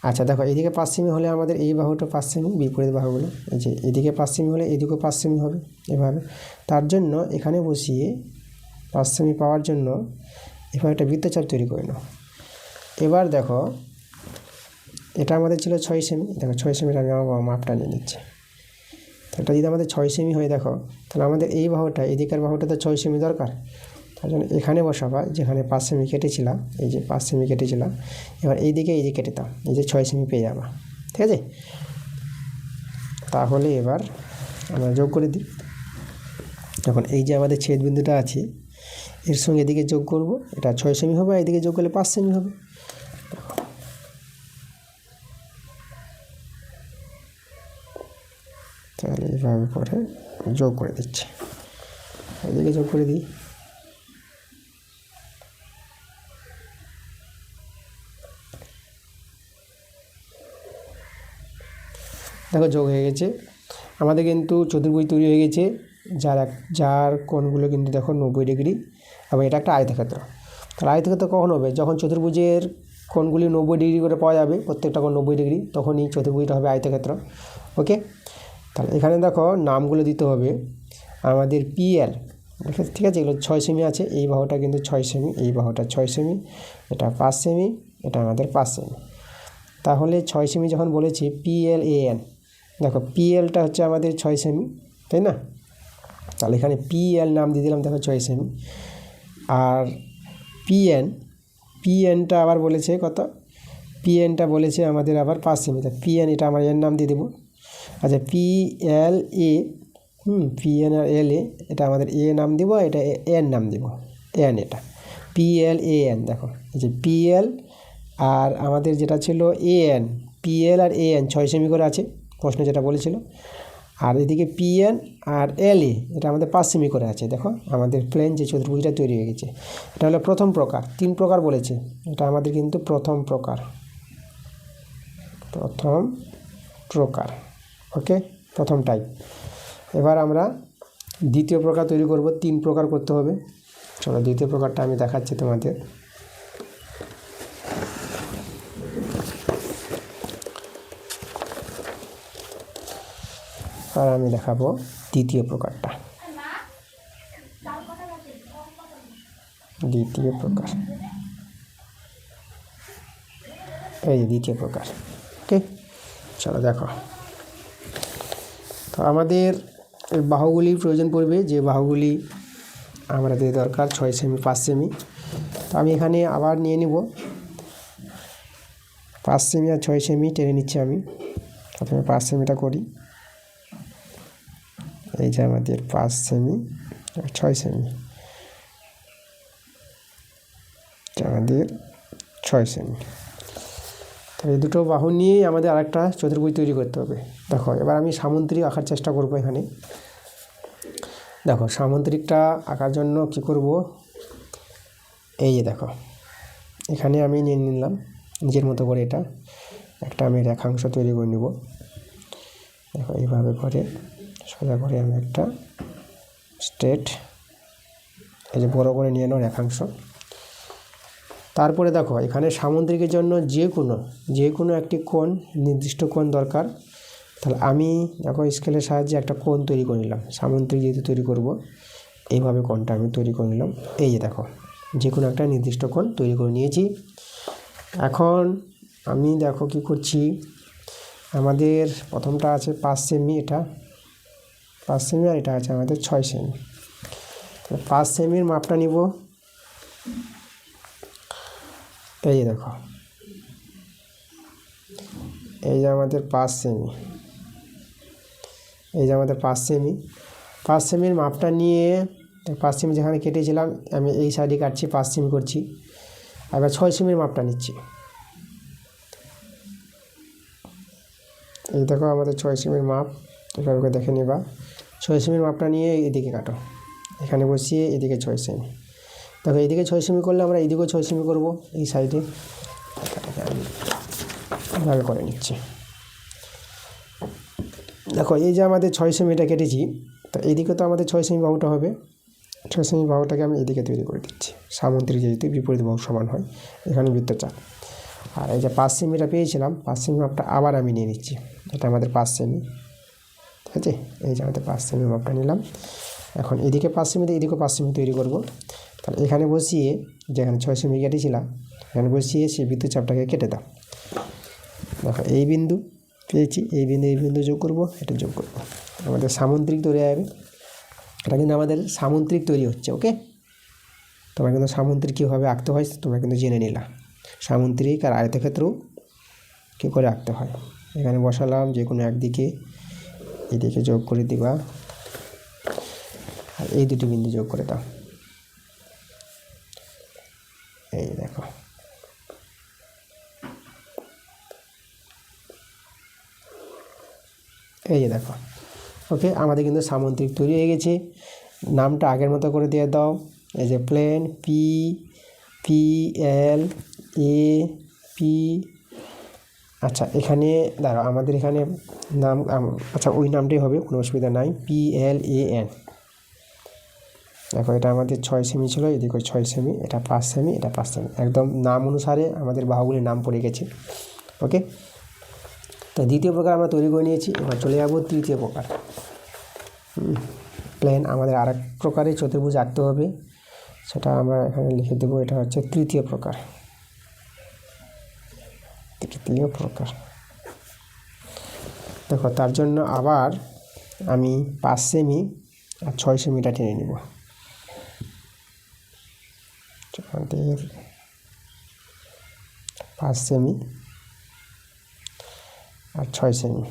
আচ্ছা দেখো এদিকে 5 সেমি হলে আমাদের এই বাহুটা 5 সেমি, বিপরীত বাহুগুলো এই যে এদিকে 5 সেমি হলে এদিকেও 5 সেমি হবে এভাবে। তার জন্য এখানে বসিয়ে 5 সেমি পাওয়ার জন্য এভাবে একটা বৃত্তচাপ তৈরি করে নাও। এবার দেখো এটা আমাদের ছিল 6 সেমি, দেখো 6 সেমিটা আমি আমার মাপটা নিয়ে নিচ্ছি। এটা যদি আমাদের 6 সেমি হয়ে দেখো, তাহলে আমাদের এই বাহুটা, এদিকের বাহুটা তো 6 সেমি দরকার। তার জন্য এখানে বসাবা, যেখানে 5 সেমি কেটেছিলাম, এই যে 5 সেমি কেটেছিলাম, এবার এই দিকে কেটে দাও, এই যে 6 সেমি পেয়ে যাবা, ঠিক আছে। তাহলে এবার আমরা যোগ করে দিই। যখন এই যে আমাদের ছেদ বিন্দুটা আছে এর সঙ্গে এদিকে যোগ করব, এটা 6 সেমি হবে, এদিকে যোগ করলে 5 সেমি হবে। তাহলে এইভাবে করে যোগ করে দিচ্ছি, এদিকে যোগ করে দিই। দেখো যোগ হয়ে গেছে আমাদের, কিন্তু চতুর্ভুজ তৈরি হয়ে গেছে, যার কোণগুলো কিন্তু দেখো 90 ডিগ্রি, এবং এটা একটা আয়তক্ষেত্র। তাহলে আয়তক্ষেত্র কখন হবে, যখন চতুর্ভুজের কোণগুলি 90 ডিগ্রি করে পাওয়া যাবে, প্রত্যেকটা কোণ 90 ডিগ্রি, তখনই চতুর্ভুজটা হবে আয়তক্ষেত্র। ওকে, তাহলে এখানে দেখো নামগুলো দিতে হবে আমাদের পিএল, ঠিক আছে। এগুলো 6 সেমি আছে, এই বাহুটা কিন্তু 6 সেমি, এই বাহুটা 6 সেমি, এটা 5 সেমি, এটা আমাদের 5 সেমি। তাহলে 6 সেমি যখন বলেছি PLAN, দেখো পিএলটা হচ্ছে আমাদের 6 সেমি, তাই না? তাহলে এখানে পিএল নাম দিয়ে দিলাম, দেখো 6 সেমি। আর পিএনটা আবার বলেছে কত, পিএনটা বলেছে আমাদের আবার 5 সেমি, তা পিএন এটা আমার এর নাম দিয়ে দেবো। আচ্ছা PLA, পিএন আর LA, এটা আমাদের এ নাম দিব, এটা এন নাম দিব, এন, এটা PLAN। দেখো এই যে পিএল আর আমাদের যেটা ছিল AN, পিএল আর AN 6 সেমি করে আছে, প্রশ্ন যেটা বলেছিল। আর এদিকে পিএন আর LA এটা আমাদের 5 সেমি করে আছে। দেখো আমাদের প্লেন যে চতুর্ভুজটা তৈরি হয়ে গেছে, এটা হলো প্রথম প্রকার। 3 প্রকার বলেছে, এটা আমাদের কিন্তু প্রথম প্রকার। ওকে, প্রথম টাইপ। এবার আমরা দ্বিতীয় প্রকার তৈরি করব, 3 প্রকার করতে হবে। চলো দ্বিতীয় প্রকারটা আমি দেখাচ্ছি তোমাদের। আর আমি দেখাবো দ্বিতীয় প্রকারটা। দ্বিতীয় প্রকার, এই যে দ্বিতীয় প্রকার। ওকে, চলো দেখো। তো আমাদের বাহুগুলির প্রয়োজন পড়বে, যে বাহুগুলি আমাদের দরকার 6 সেমি 5 সেমি। তো আমি এখানে আবার নিয়ে নিব 5 সেমি আর 6 সেমি টেনে নিচ্ছি আমি। প্রথমে 5 সেমিটা করি, এই যে আমাদের 5 সেমি আর 6 সেমি, আমাদের 6 সেমি। তো এই দুটো বাহু নিয়েই আমাদের আরেকটা চতুর্ভুজ তৈরি করতে হবে। দেখো এবার আমি সামুদ্রিক আঁকার চেষ্টা করব এখানে। দেখো সামুদ্রিকটা আঁকার জন্য কি করব, এই যে দেখো এখানে আমি নিয়ে নিলাম নিজের মতো করে, এটা একটা আমি রেখাংশ তৈরি করে নেব। দেখো এইভাবে করে সোজা করে আমি একটা স্ট্রেট, এই যে বড় করে নিয়ে নাও রেখাংশ। তারপরে দেখো এখানে সামুদ্রিকের জন্য যে কোনো একটি কোণ, নির্দিষ্ট কোণ দরকার। তাহলে আমি দেখো স্কেলের সাহায্যে একটা কোণ তৈরি করে নিলাম। সামুদ্রিক যেহেতু তৈরি করব, এইভাবে কোণটা আমি তৈরি করে নিলাম। এই যে দেখো যে কোনো একটা নির্দিষ্ট কোণ তৈরি করে নিয়েছি। এখন আমি দেখো কি করছি, আমাদের প্রথমটা আছে 5 সেমি, এটা 5 সেমি, আর এটা আছে আমাদের 6 সেমি। 5 সেমির মাপটা নিব। এই যে দেখো, এই যে আমাদের 5 সেমি, এই যে আমাদের 5 সেমি। 5 সেমির মাপটা নিয়ে 5 সেমি যেখানে কেটেছিলাম আমি এই সাইডে কাটছি, 5 সেমি করছি। এবার 6 সেমির মাপটা নিচ্ছি। এই দেখো আমাদের 6 সেমির মাপ, এভাবে দেখে নিবা। 6 সেমির মাপটা নিয়ে এদিকে কাটো, এখানে বসিয়ে এদিকে 6 সেমি। দেখো এইদিকে 6 সেমি করলে আমরা এইদিকেও 6 সেমি করবো। এই সাইডে আমি এভাবে করে নিচ্ছি। দেখো এই যে আমাদের 6 সেমিটা কেটেছি, তো এইদিকে তো আমাদের 6 সেমি বাহুটা হবে। 6 সেমি বাহুটাকে আমি এদিকে তৈরি করে দিচ্ছি। সামুদ্রিক যেহেতু বিপরীত বাহু সমান হয়, এখানে বৃত্তচাপ। আর এই যে 5 সেমিটা পেয়েছিলাম, 5 সেমি মাপটা আবার আমি নিয়ে নিচ্ছি। এটা আমাদের 5 সেমি, ঠিক আছে। এই যে আমাদের 5 সেমি মাপটা নিলাম। এখন এদিকে 5 সেমি দিয়ে এদিকেও 5 সেমি তৈরি করব। তাহলে এখানে বসিয়ে, যেখানে 6 সেমি কেটেছিলাম এখানে বসিয়ে সেই বৃত্তচাপটাকে কেটে দাও। দেখো এই বিন্দু পেয়েছি, এই বিন্দু যোগ করব, এটা যোগ করব, আমাদের সামুদ্রিক তৈরি হবে। এটা কিন্তু আমাদের সামুদ্রিক তৈরি হচ্ছে। ওকে, তোমরা কিন্তু সামুদ্রিক কীভাবে আঁকতে হয় তোমরা কিন্তু জেনে নিলা। সামুদ্রিক আর আয়তক্ষেত্র কী করে আঁকতে হয়। এখানে বসালাম, যে কোনো একদিকে এদিকে যোগ করে দিবা, আর এই দুটি বিন্দু যোগ করে দাও। এই দেখো, এই যে দেখো। ওকে, আমাদের কিন্তু সামুদ্রিক তৈরি হয়ে গেছে। নামটা আগের মতো করে দিয়ে দাও। এই যে প্লেন PLAP। আচ্ছা এখানে দাঁড়াও, আমাদের এখানে নাম, আচ্ছা ওই নামটাই হবে, কোনো অসুবিধা নাই, PLAN। দেখো এটা আমাদের 6 সেমি ছিল, এদিকে 6 সেমি, এটা 5 সেমি, এটা 5 সেমি, একদম নাম অনুসারে আমাদের বাহুগুলির নাম পড়ে গেছে। ওকে, তো দ্বিতীয় প্রকার আমরা তৈরি করে নিয়েছি। এবার চলে যাবো তৃতীয় প্রকার। প্লেন আমাদের আরেক প্রকারের চতুর্ভুজ আঁকতে হবে, সেটা আমরা এখানে লিখে দেবো। এটা হচ্ছে তৃতীয় প্রকার। দেখো তার জন্য আবার আমি 5 সেমি আর 6 সেমিটা টেনে নিব। আমাদের 5 সেমি আর 6 সেমি।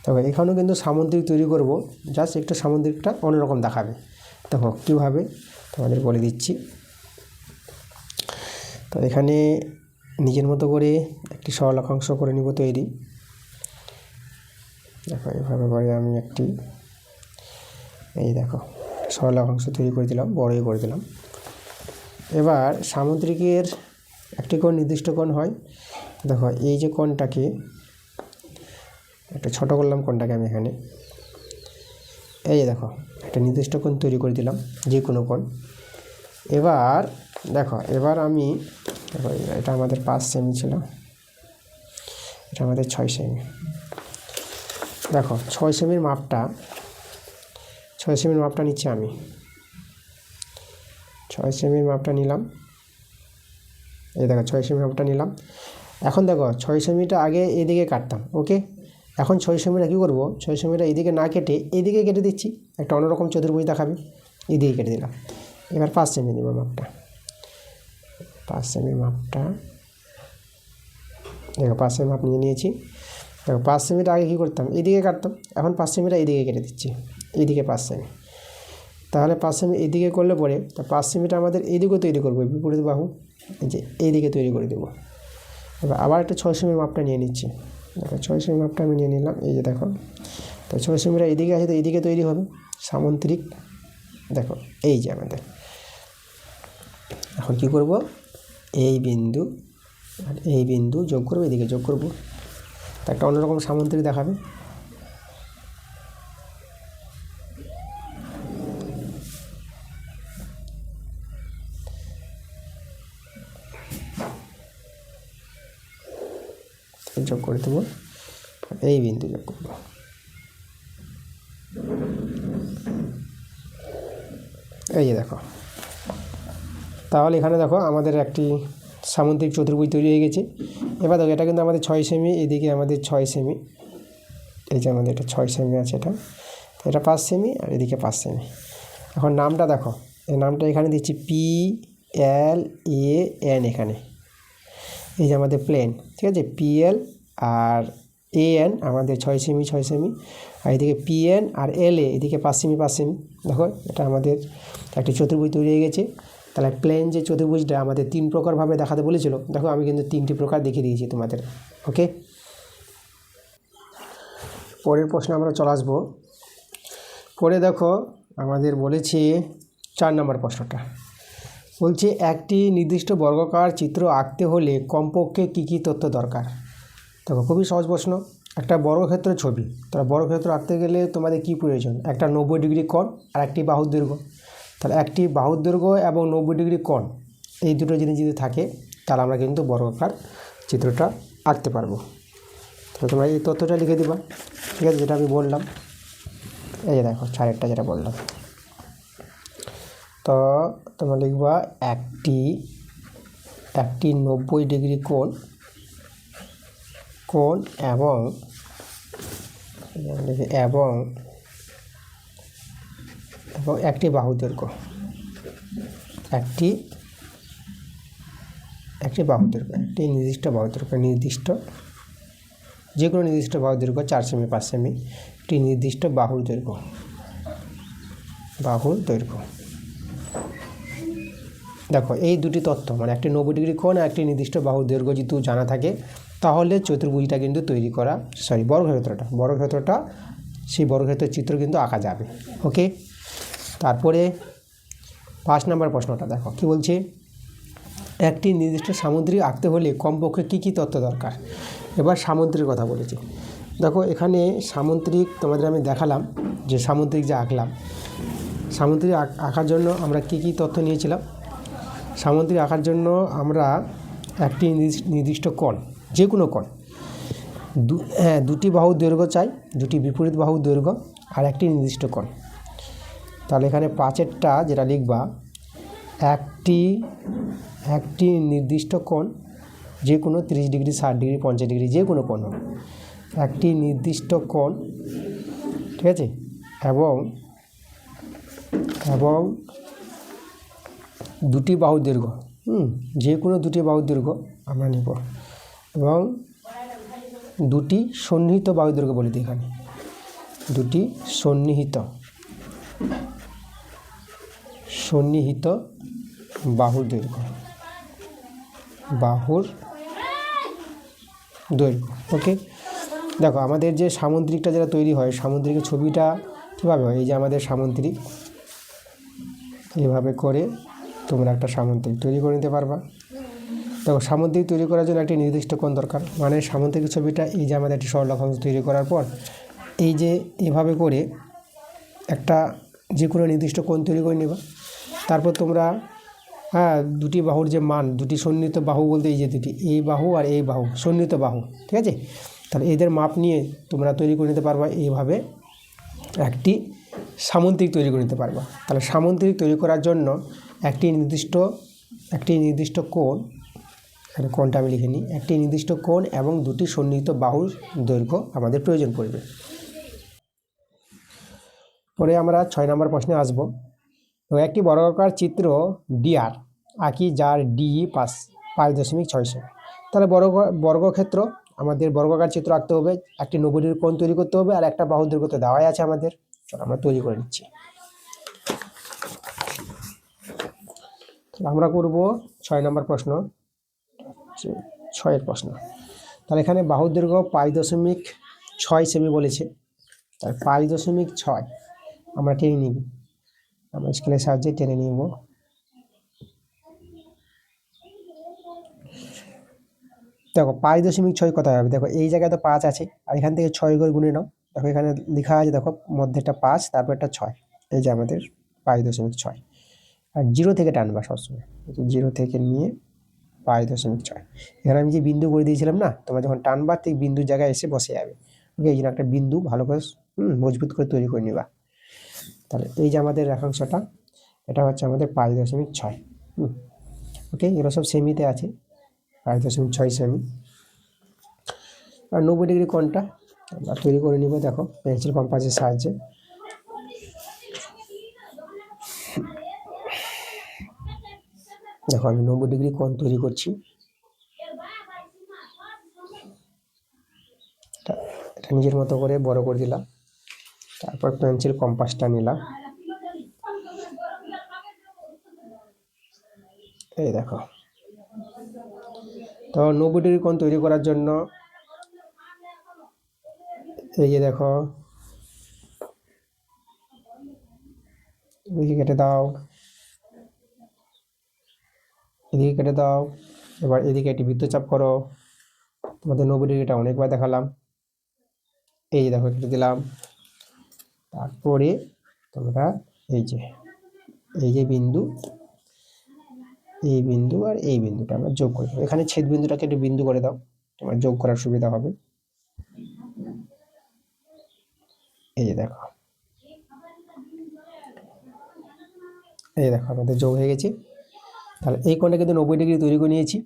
দেখো এখানেও কিন্তু সামুদ্রিক তৈরি করব, জাস্ট একটু সামুদ্রিকটা অন্যরকম দেখাবে। দেখো কীভাবে তোমাদের বলে দিচ্ছি। তো এখানে নিজের মতো করে একটি সরলরেখাংশ করে নিব তৈরি। দেখো এভাবে করে আমি একটি, এই দেখো সরলরেখাংশ তৈরি করে দিলাম, বড়ই করে দিলাম। এবার সামুদ্রিকের একটি কোণ নির্দিষ্ট কোণ হয়। দেখো এই যে কোণটাকে একটা ছোট করলাম, কোণটাকে আমি এখানে, এই দেখো একটা নির্দিষ্ট কোণ তৈরি করে দিলাম, যে কোনো কোণ। এবার দেখো, এবার আমি দেখো এটা আমাদের 5 সেমি ছিল, এটা আমাদের 6 সেমি। দেখো 6 সেমির মাপটা, 6 সেমির মাপটা নিচ্ছি আমি। 6 সেমির মাপটা নিলাম, এই দেখো 6 সেমির মাপটা নিলাম। এখন দেখো 6 সেমিটা আগে এদিকে কাটতাম। ওকে, এখন 6 সেমিটা কী করবো, 6 সেমিটা এদিকে না কেটে এদিকে কেটে দিচ্ছি, একটা অন্যরকম চতুর্ভুজ দেখাবে। এদিকে কেটে দিলাম। এবার 5 সেমি নেব মাপটা, 5 সেমির মাপটা, দেখো 5 সেমি মাপ নিয়ে নিয়েছি। দেখো 5 সেমিটা আগে কী করতাম, এদিকে কাটতাম, এখন 5 সেমিটা এইদিকে কেটে দিচ্ছি, এইদিকে 5 সেমি। তাহলে 5 সেমি এইদিকে করলে পরে, তা 5 সেমিটা আমাদের এইদিকেও তৈরি করবো, বিপরীত বাহু, এই যে এইদিকে তৈরি করে দেবো। এবার আবার একটা 6 সেমির মাপটা নিয়ে নিচ্ছি। দেখো 6 সেমির মাপটা আমি নিয়ে নিলাম, এই যে দেখো। তো 6 সেমিটা এইদিকে আছে, তো এইদিকে তৈরি হবে সামুদ্রিক। দেখো এই যে আমাদের, এখন কী করব, এই বিন্দু আর এই বিন্দু যোগ করবো, এদিকে যোগ করব। তো একটা অন্যরকম সামুদ্রিক দেখাবে। যোগ করে দেবো, এই বিন্দু যোগ করবো। এই যে দেখো, তাহলে এখানে দেখো আমাদের একটি সামুদ্রিক চতুর্ভুজ তৈরি হয়ে গেছে। এবার দেখো এটা কিন্তু আমাদের 6 সেমি, এদিকে আমাদের 6 সেমি, এই যে আমাদের এটা 6 সেমি আছে, এটা 5 সেমি আর এদিকে 5 সেমি। এখন নামটা দেখো, এই নামটা এখানে দিচ্ছি PLAN, এখানে এই যে আমাদের প্লেন, ঠিক আছে, PL আর AN আমাদের 6 সেমি 6 সেমি, আর এদিকে PN আর LA এদিকে 5 সেমি 5 সেমি। দেখো এটা আমাদের একটি চতুর্ভুজ তৈরি হয়ে গেছে। তাহলে প্লেন যে চতুর্ভুজটা আমাদের 3 প্রকারভাবে দেখাতে বলেছিল, দেখো আমি কিন্তু 3টি প্রকার দেখিয়ে দিয়েছি তোমাদের। ওকে, পরের প্রশ্নে আমরা চলে আসবো। পরে দেখো আমাদের বলেছে 4 নম্বর প্রশ্নটা, বলছে একটি নির্দিষ্ট বর্গাকার চিত্র আঁকতে হলে কমপক্ষে কী কী তথ্য দরকার। দেখো খুবই সহজ প্রশ্ন, একটা বর্গক্ষেত্র ছবি। তাহলে বর্গক্ষেত্র আঁকতে গেলে তোমাদের কী প্রয়োজন, একটা 90 ডিগ্রি কোণ আর একটি বাহুর দৈর্ঘ্য। তাহলে একটি বাহুর দৈর্ঘ্য এবং 90 ডিগ্রি কোণ, এই দুটো জিনিস যদি থাকে তাহলে আমরা কিন্তু বর্গাকার চিত্রটা আঁকতে পারবো। তাহলে তোমরা এই তথ্যটা লিখে দিবা, ঠিক আছে, যেটা আমি বললাম। এই যে দেখো 4টা যেটা বললাম, তো তোমরা লিখবা একটি 90 ডিগ্রি কোণ এবং একটি বাহু দৈর্ঘ্য, একটি বাহু দৈর্ঘ্য, একটি নির্দিষ্ট বাহু দৈর্ঘ্য, যে কোনো নির্দিষ্ট বাহু দৈর্ঘ্য 4 সেমি 5 সেমি, একটি নির্দিষ্ট বাহুর দৈর্ঘ্য। দেখো এই দুটি তথ্য, মানে একটি 90 ডিগ্রি কোণ আর একটি নির্দিষ্ট বাহুর দৈর্ঘ্য যদি জানা থাকে, তাহলে চতুর্ভুজটা কিন্তু তৈরি করা, বর্গক্ষেত্রটা সেই বর্গক্ষেত্রের চিত্র কিন্তু আঁকা যাবে। ওকে, তারপরে 5 নম্বর প্রশ্নটা দেখো কি বলছে, একটি নির্দিষ্ট সামুদ্রিক আঁকতে হলে কমপক্ষে কী কী তথ্য দরকার। এবার সামুদ্রিক কথা বলেছি। দেখো এখানে সামুদ্রিক তোমাদের আমি দেখালাম, যে সামুদ্রিক যে আঁকলাম, সামুদ্রিক আঁকার জন্য আমরা কী কী তথ্য নিয়েছিলাম। সামুদ্রিক আঁকার জন্য আমরা একটি নির্দিষ্ট কোণ, যে কোনো কোণ, দুটি বাহুর দৈর্ঘ্য চাই, দুটি বিপরীত বাহুর দৈর্ঘ্য আর একটি নির্দিষ্ট কোণ। তাহলে এখানে 5এরটা যেটা লিখবা, একটি নির্দিষ্ট কোণ, যে কোনো 30 ডিগ্রি 60 ডিগ্রি 50 ডিগ্রি যে কোনো কোণ, একটি নির্দিষ্ট কোণ, ঠিক আছে, এবং দুটি বাহুর দৈর্ঘ্য, যে কোনো দুটি বাহুর দৈর্ঘ্য আমরা নেব, এবং দুটি সন্নিহিত বাহুর দৈর্ঘ্য বলে দিই এখানে, দুটি সন্নিহিত বাহুর দৈর্ঘ্য, ওকে। দেখো আমাদের যে সামুদ্রিকটা যেটা তৈরি হয়, সামুদ্রিকের ছবিটা কীভাবে হয়, এই যে আমাদের সামুদ্রিক, এভাবে করে তোমরা একটা সামুদ্রিক তৈরি করে নিতে পারবা। দেখো সামুদ্রিক তৈরি করার জন্য একটি নির্দিষ্ট কোণ দরকার, মানে সামুদ্রিক ছবিটা এই যে আমাদের একটি সরলরেখাংশ তৈরি করার পর এই যে এভাবে করে একটা যে কোনো নির্দিষ্ট কোণ তৈরি করে নেবা। তারপর তোমরা দুটি বাহুর যে মান, দুটি সন্নিহিত বাহু বলতে এই যে দুটি, এই বাহু আর এই বাহু সন্নিহিত বাহু, ঠিক আছে, তাহলে এদের মাপ নিয়ে তোমরা তৈরি করে নিতে পারবা, এইভাবে একটি সামুদ্রিক তৈরি করে নিতে পারবা। তাহলে সামুদ্রিক তৈরি করার জন্য একটি নির্দিষ্ট কোণ, এখানে কোণটা আমি লিখে নিই, একটি নির্দিষ্ট কোণ এবং দুটি সন্নিহিত বাহুর দৈর্ঘ্য আমাদের প্রয়োজন পড়বে। পরে আমরা 6 নম্বর প্রশ্নে আসব। একটি বর্গাকার চিত্র DR আঁকি, যার ডি 5.6 সেমি। তাহলে বর্গক্ষেত্র, আমাদের বর্গাকার চিত্র আঁকতে হবে, একটি 90 ডিগ্রি কোণ তৈরি করতে হবে, আর একটা বাহুর দৈর্ঘ্য দেওয়াই আছে আমাদের। চলো আমরা তৈরি করে নিচ্ছি। আমরা করব 6 নম্বর প্রশ্ন, 6 প্রশ্ন। তাহলে এখানে বাহুর দৈর্ঘ্য 5.6 সেমি বলেছে, তাহলে 5.6 আমরা টেনে নিব, আমরা স্কেলের সাহায্যে টেনে নিব। দেখো 5.6 কোথায় হবে, দেখো এই জায়গায় তো 5 আছে, আর এখান থেকে 6 করে গুনে নাও। দেখো এখানে লেখা আছে, দেখো মধ্যে একটা 5, তারপর একটা 6, এই যে আমাদের 5.6। আর 0 থেকে টানবা সবসময়, 0 থেকে নিয়ে 5.6। এখানে আমি যে বিন্দু করে দিয়েছিলাম না, তোমরা যখন টানবা ঠিক বিন্দুর জায়গায় এসে বসে যাবে। ওকে, এই জন্য একটা বিন্দু ভালো করে মজবুত করে তৈরি করে নিবা। তাহলে এই যে আমাদের রেখাংশটা, এটা হচ্ছে আমাদের 5.6। ওকে, এগুলো সব সেমিতে আছে, 5.6 সেমি। আর 90 ডিগ্রি কোণটা আমরা তৈরি করে নিব, দেখো পেন্সিল কম্পাসের সাহায্যে। দেখো আমি 90 ডিগ্রি কোণ তৈরি করছি। এটা নিজের মতো করে বড় করে দিলাম, তারপর পেন্সিল কম্পাসটা নিলাম। এই দেখো, তো 90 ডিগ্রি কোণ তৈরি করার জন্য এই যে দেখো, এদিকে কেটে দাও, এদিকে কেটে দাও। এবার এদিকে একটি বৃত্তচাপ করো। তোমাদের 90 ডিগ্রিটা অনেকবার দেখালাম। এই যে দেখো কেটে দিলাম। তারপরে তোমরা এই যে বিন্দু, এই বিন্দু আর এই বিন্দুটা আমরা যোগ করে দেবো। এখানে ছেদ বিন্দুটাকে একটু বিন্দু করে দাও, তোমার যোগ করার সুবিধা হবে। এই যে দেখো, এই দেখো আমাদের যোগ হয়ে গেছে। তাহলে এই কোণটা কিন্তু 90 ডিগ্রি তৈরি করে নিয়েছি।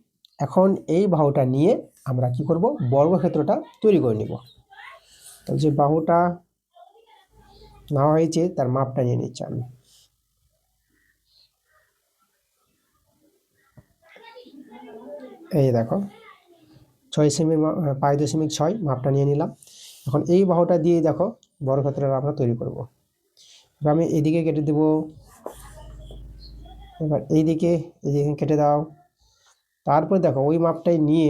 এখন এই বাহুটা নিয়ে আমরা কি করব, বর্গক্ষেত্রটা তৈরি করে নিব। তো যে বাহুটা নেওয়া হয়েছে তার মাপটা নিয়ে নিচ্ছি আমি। এই দেখো 6 সেমি, 5.6 মাপটা নিয়ে নিলাম। এখন এই বাহুটা দিয়ে দেখো বর্গক্ষেত্রটা আমরা তৈরি করব। এবার আমি এইদিকে কেটে দেবো, এবার এইদিকে কেটে দাও। তারপর দেখো ওই মাপটাই নিয়ে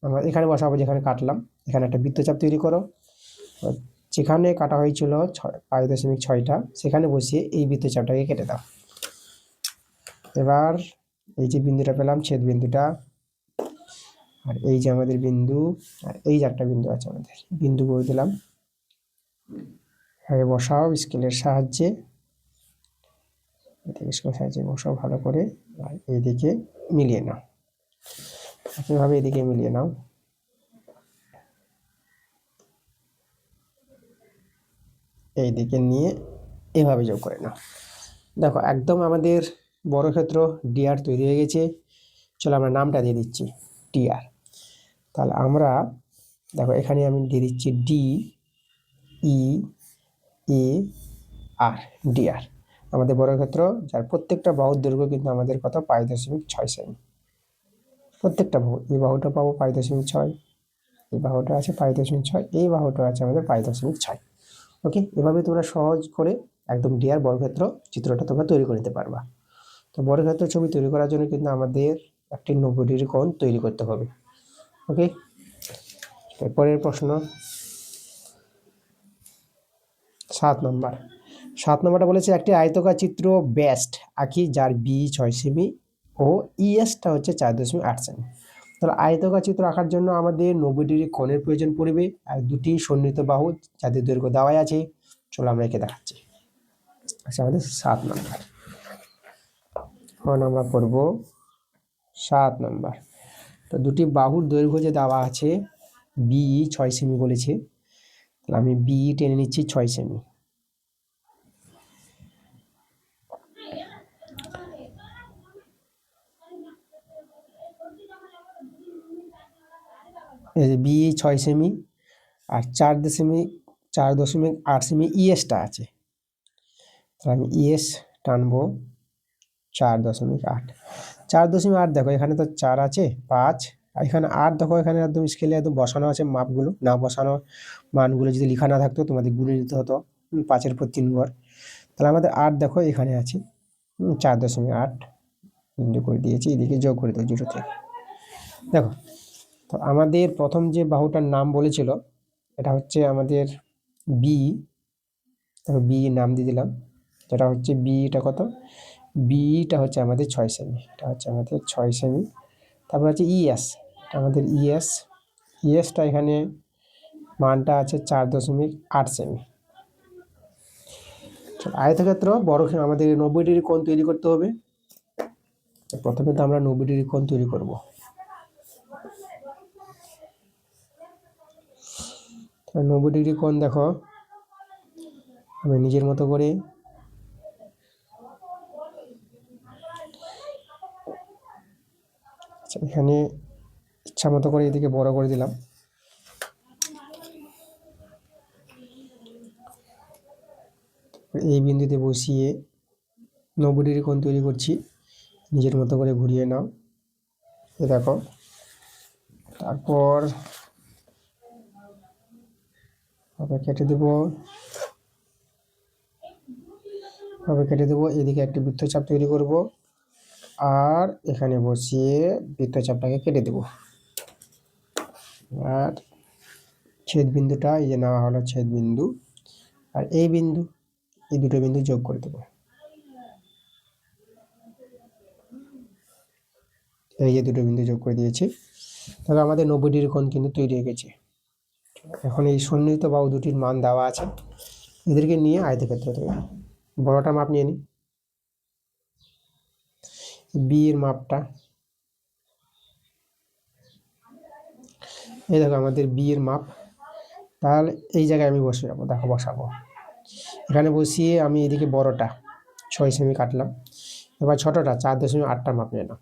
আমরা এখানে বসাবো, যেখানে কাটলাম এখানে একটা বৃত্তচাপ তৈরি করো। যেখানে কাটা হয়েছিল 5.6টা, সেখানে বসিয়ে এই বৃত্তচাপটাকে কেটে দাও। এবার এই যে বিন্দুটা পেলাম, ছেদ বিন্দুটা, আর এই যে আমাদের বিন্দু, আর এই যে একটা বিন্দু আছে আমাদের, বিন্দু করে দিলাম। আগে বসাও স্কেলের সাহায্যে, স্কেলের সাহায্যে বসাও ভালো করে, আর এইদিকে মিলিয়ে নাও। একইভাবে এদিকে মিলিয়ে নাও। এই দিকে নিয়ে এভাবে যোগ করে নাও। দেখো একদম আমাদের বর্গক্ষেত্র ডিআর তৈরি হয়ে গেছে। চলো আমরা নামটা দিয়ে দিচ্ছি ডিআর। তাহলে আমরা দেখো এখানে আমি দিয়ে দিচ্ছি ডি ই এ আর, ডিআর আমাদের বর্গক্ষেত্র, যার প্রত্যেকটা বাহুর দৈর্ঘ্য কিন্তু আমাদের কত, 5.6 সেমি। প্রত্যেকটা বাহু, এই বাহুটা পাবো 5.6, এই বাহুটা আছে 5.6, এই বাহুটা আছে আমাদের 5.6। ওকে, এভাবে তোমরা সহজ করে একদম ডিআর বর্গক্ষেত্র চিত্রটা তোমরা তৈরি করে নিতে পারবা। তো বর্গক্ষেত্র ছবি তৈরি করার জন্য কিন্তু আমাদের একটি 90 ডিগ্রি কোণ তৈরি করতে হবে। ওকে, পরের প্রশ্ন 7 নম্বর। 7 নম্বরটা বলেছে একটি আয়তকার চিত্র বেস্ট আঁকি, যার বি 6 সেমি ও ইএসটা হচ্ছে 4.8 সেমি। তাহলে আয়তকার চিত্র আঁকার জন্য আমাদের 90 ডিগ্রি কোণের প্রয়োজন পড়বে, আর দুটি সন্নিহিত বাহু যাদের দৈর্ঘ্য দেওয়াই আছে। চলো আমরা একে দেখাচ্ছি। আচ্ছা, আমাদের 7 নম্বর, এখন আমরা করব 7 নম্বর। তো দুটি বাহুর দৈর্ঘ্য যে দেওয়া আছে, বি 6 সেমি বলেছে, তাহলে আমি বি টেনে নিচ্ছি 6 সেমি। এই যে বি 6 সেমি, আর 4.8 সেমি ইএসটা আছে, তাহলে আমি ইএস টানবো 4.8। 4.8 দেখো এখানে তো 4 আছে, 5, আর এখানে 8 দেখো, এখানে একদম স্কেলে একদম বসানো আছে মাপগুলো, না বসানো মানগুলো যদি লেখা না থাকতো তোমাদের গুনে নিতে হতো 5-এর উপর 3 ঘর। তাহলে আমাদের 8 দেখো এখানে আছে, 4.8 বিন্দু করে দিয়েছি, এদিকে যোগ করে দেবো 0 থেকে। দেখো, তো আমাদের প্রথম যে বাহুটার নাম বলেছিল এটা হচ্ছে আমাদের বি, দেখো বি নাম দিয়ে দিলাম, যেটা হচ্ছে বিটা কত, বিটা হচ্ছে আমাদের 6 সেমি, এটা হচ্ছে আমাদের 6 সেমি। তারপর হচ্ছে ইএস, আমাদের ইএসটা এখানে মানটা আছে 4.8 সেমি। আয়তক্ষেত্র বড় আমাদের 90 ডিগ্রি কোণ তৈরি করতে হবে। প্রথমে তো আমরা 90 ডিগ্রি কোণ তৈরি করব। 90 ডিগ্রি কোণ দেখো আমি নিজের মতো করে এখানে ইচ্ছা মতো করে এদিকে বড় করে দিলাম। এই বিন্দুতে বসিয়ে 90 ডিগ্রি কোণ তৈরি করছি। নিজের মতো করে ঘুরিয়ে নাও, এ দেখো। তারপর কেটে দেবো, এদিকে একটি বৃত্তচাপ তৈরি করব, আর এখানে বসিয়ে বৃত্তচাপটাকে কেটে দেব। আর ছেদ বিন্দুটা এই যে নেওয়া হলো ছেদ বিন্দু, আর এই বিন্দু, এই দুটো বিন্দু যোগ করে দেবো। এই যে দুটো বিন্দু যোগ করে দিয়েছি। তাহলে আমাদের 90 ডিগ্রি কোণ কিন্তু তৈরি হয়ে গেছে। এখন এই সন্নিহিত বাহু দুটির মান দেওয়া আছে, এদেরকে নিয়ে আয়তক্ষেত্র তৈরি। বড়টা মাপ নিয়ে নিই, বি এর মাপটা এই দেখো আমাদের বি এর মাপ। তাহলে এই জায়গায় আমি বসে যাবো, দেখো বসাবো। এখানে বসিয়ে আমি এদিকে বড়টা 6 সেমি কাটলাম। এবার ছোটটা 4.8টা মাপ নিয়ে নাও।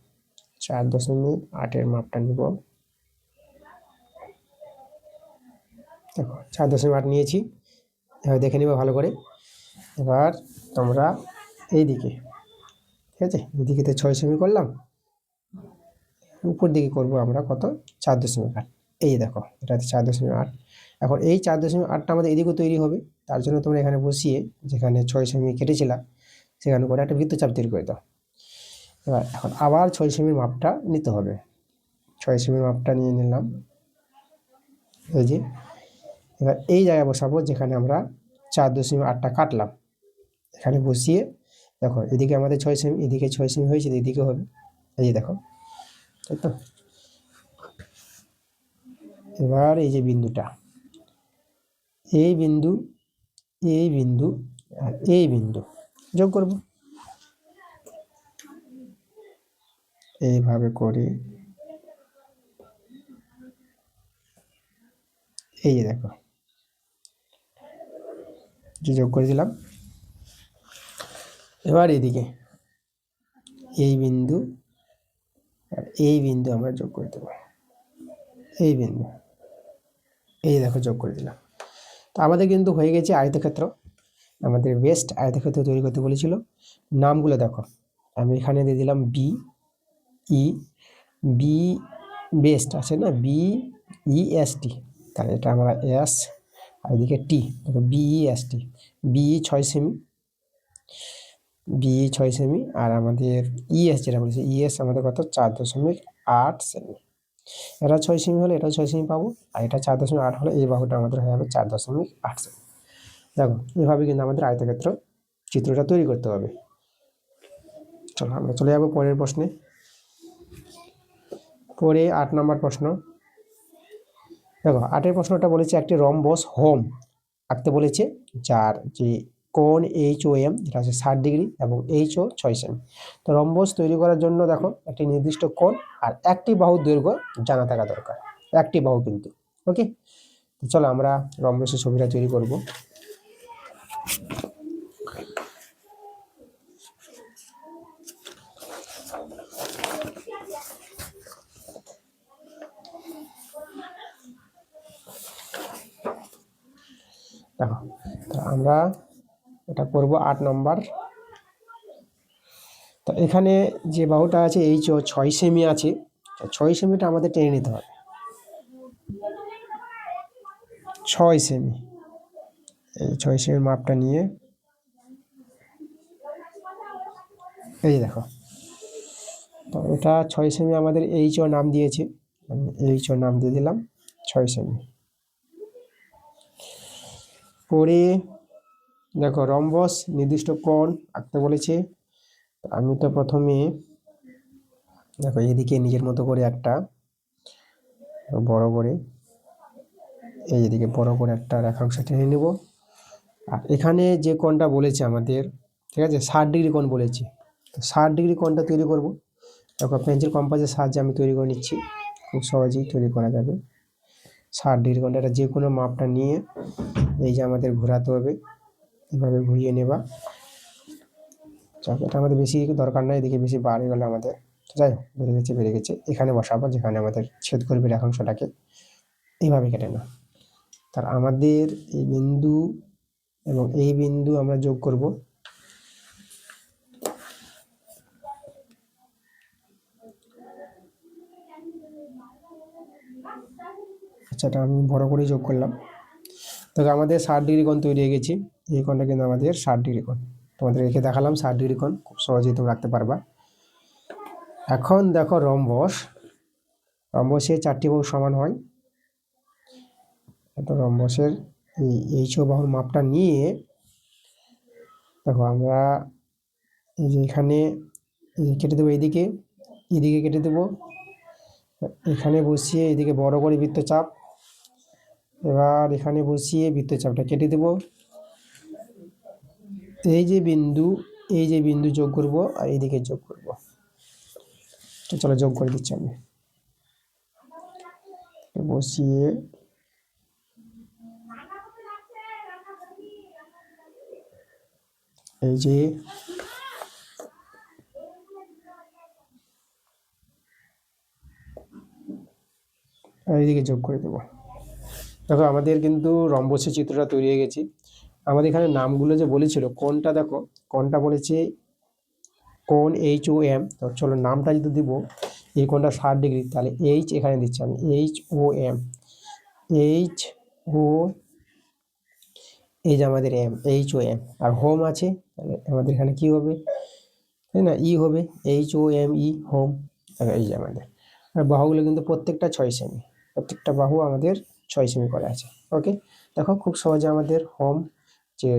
4.8 মাপটা নিব। দেখো 4.8 নিয়েছি, এবার দেখে নিব ভালো করে। এবার তোমরা এইদিকে, ঠিক আছে, এদিকে তো 6 সেমি করলাম, উপর দিকে করব আমরা কত, 4.8। এই দেখো এটাতে 4.8। এখন এই 4.8টা আমাদের এদিকেও তৈরি হবে। তার জন্য তোমরা এখানে বসিয়ে যেখানে 6 সেমি কেটেছিলাম সেখানে করে একটা বৃত্তচাপ তৈরি করে দাও। এবার এখন আবার 6 সেমির মাপটা নিতে হবে। 6 সেমির মাপটা নিয়ে নিলাম, এই যে। এবার এই জায়গায় বসাবো যেখানে আমরা 4.8টা কাটলাম। এখানে বসিয়ে দেখো এদিকে আমাদের 6 সেমি, এদিকে 6 সেমি হয়েছে, এদিকে হবে, এই যে দেখো, তাই তো। এবার এই যে বিন্দুটা, এই বিন্দু, এই বিন্দু আর এই বিন্দু যোগ করব। এইভাবে করে এই যে দেখো যে যোগ করে দিলাম। এবার এদিকে এই বিন্দু আর এই বিন্দু আমরা যোগ করে দেবো, এই বিন্দু, এই দেখো যোগ করে দিলাম। তো আমাদের কিন্তু হয়ে গেছে আয়তক্ষেত্র। আমাদের বেস্ট আয়তক্ষেত্র তৈরি করতে বলেছিল। নামগুলো দেখো, আমি এখানে দিয়ে দিলাম বি ই, বি বেস্ট আছে না, বি ই এস টি, তাহলে এটা আমরা এস, আর এদিকে টি, দেখো B E S T. B 6 সেমি, বি 6 সেমি, আর আমাদের ইএস যেটা বলেছে ইএস আমাদের কত, 4.8 সেমি। এটা 6 সেমি হলে এটা 6 সেমি পাবো, আর এটা 4.8 হলে এই বাহুটা আমাদের হয়ে যাবে 4.8 সেমি। দেখো এভাবে কিন্তু আমাদের আয়তক্ষেত্র চিত্রটা তৈরি করতে হবে। চলো আমরা চলে যাবো পরের প্রশ্নে। পরে 8 নম্বর প্রশ্ন। দেখো 8-এর প্রশ্নটা বলেছে একটি রম্বস হোম আঁকতে বলেছে, যার যে কোণ এইচ ও এম যেটা আছে 60 ডিগ্রি এবং এইচ ও 6 সেমি। তো রম্বস তৈরি করার জন্য দেখো একটি নির্দিষ্ট কোণ আর একটি বাহুর দৈর্ঘ্য জানা থাকা দরকার, একটি বাহু কিন্তু। ওকে, চলো আমরা রম্বসের ছবিটা তৈরি করব। দেখো তো আমরা এটা করব 8 নম্বর। তো এখানে যে বাহুটা আছে এইচ ও 6 সেমি আছে, 6 সেমিটা আমাদের টেনে নিতে হবে। 6 সেমি, এই 6 সেমির মাপটা নিয়ে এই দেখো, তো এটা 6 সেমি আমাদের এইচ ও নাম দিয়েছে, আমি এইচ ও নাম দিয়ে দিলাম 6 সেমি। পরে দেখো রম্বস নির্দিষ্ট কোণ আঁকতে বলেছে। আমি তো প্রথমে দেখো এদিকে নিজের মতো করে একটা বড় করে এই দিকে বড় করে একটা রেখাংশ টেনে নেব। আর এখানে যে কোণটা বলেছে আমাদের, ঠিক আছে, 60 ডিগ্রি কোণ বলেছে, তো 60 ডিগ্রি কোণটা তৈরি করব। দেখো পেন্সিল কম্পাসের সাহায্যে আমি তৈরি করে নিচ্ছি, খুব সহজেই তৈরি করা যাবে। 60 ডিগ্রি কোণটা, এটা যে কোনো মাপটা নিয়ে এই যে আমাদের ঘোরাতে হবে, এভাবে ঘুরিয়ে নেবা। এটা আমাদের বেশি দরকার নয়, এদিকে বেশি বাড়ে গেলে আমাদের, যাই হোক বেড়ে গেছে, এখানে বসাবো যেখানে আমাদের ছেদ করবে রেখাংশটাকে, এইভাবে কেটে না। তার আমাদের এই বিন্দু এবং এই বিন্দু আমরা যোগ করব। আচ্ছা, এটা আমি বড় করেই যোগ করলাম। দেখো আমাদের 60 ডিগ্রি কোণ তৈরি হয়ে গেছে, এই কোণটা কিন্তু আমাদের 60 ডিগ্রি কোণ, তোমাদের রেখে দেখালাম 60 ডিগ্রি কোণ, খুব সহজেই তুমি রাখতে পারবা। এখন দেখো রম্বসের 4টি বাহু সমান হয়, তো রম্বসের এই বাহুর মাপটা নিয়ে দেখো আমরা এই যে এখানে কেটে দেবো, এদিকে কেটে দেবো, এখানে বসিয়ে এদিকে বড় করে বৃত্তচাপ, এবার এখানে বসিয়ে বৃত্তচাপটা কেটে দেব। এই যে বিন্দু যোগ করব আর এইদিকে যোগ করব। তো চলো যোগ করে দিচ্ছি আমি, বসিয়ে এই যে এইদিকে যোগ করে দেবো। দেখো আমাদের কিন্তু রম্বসের চিত্রটা তৈরি হয়ে গেছে। আমাদের এখানে নামগুলো যে বলেছিল, কোনটা দেখো, কোনটা বলেছে কোণ HOM, তো চলো নামটা যদি দিব, এই কোণটা 60 ডিগ্রি, তাহলে এইচ এখানে দিচ্ছি আমি, HOM, HO, এই যে আমাদের HOM, আর হোম আছে, তাহলে আমাদের এখানে কি হবে, তাই না, ই হবে, HOME, হোম। এই যে আমাদের, আর বাহুগুলো কিন্তু প্রত্যেকটা 6 সেমি, প্রত্যেকটা বাহু আমাদের 6 সেমি করে আছে। ওকে, দেখো খুব সহজে আমাদের হোম যে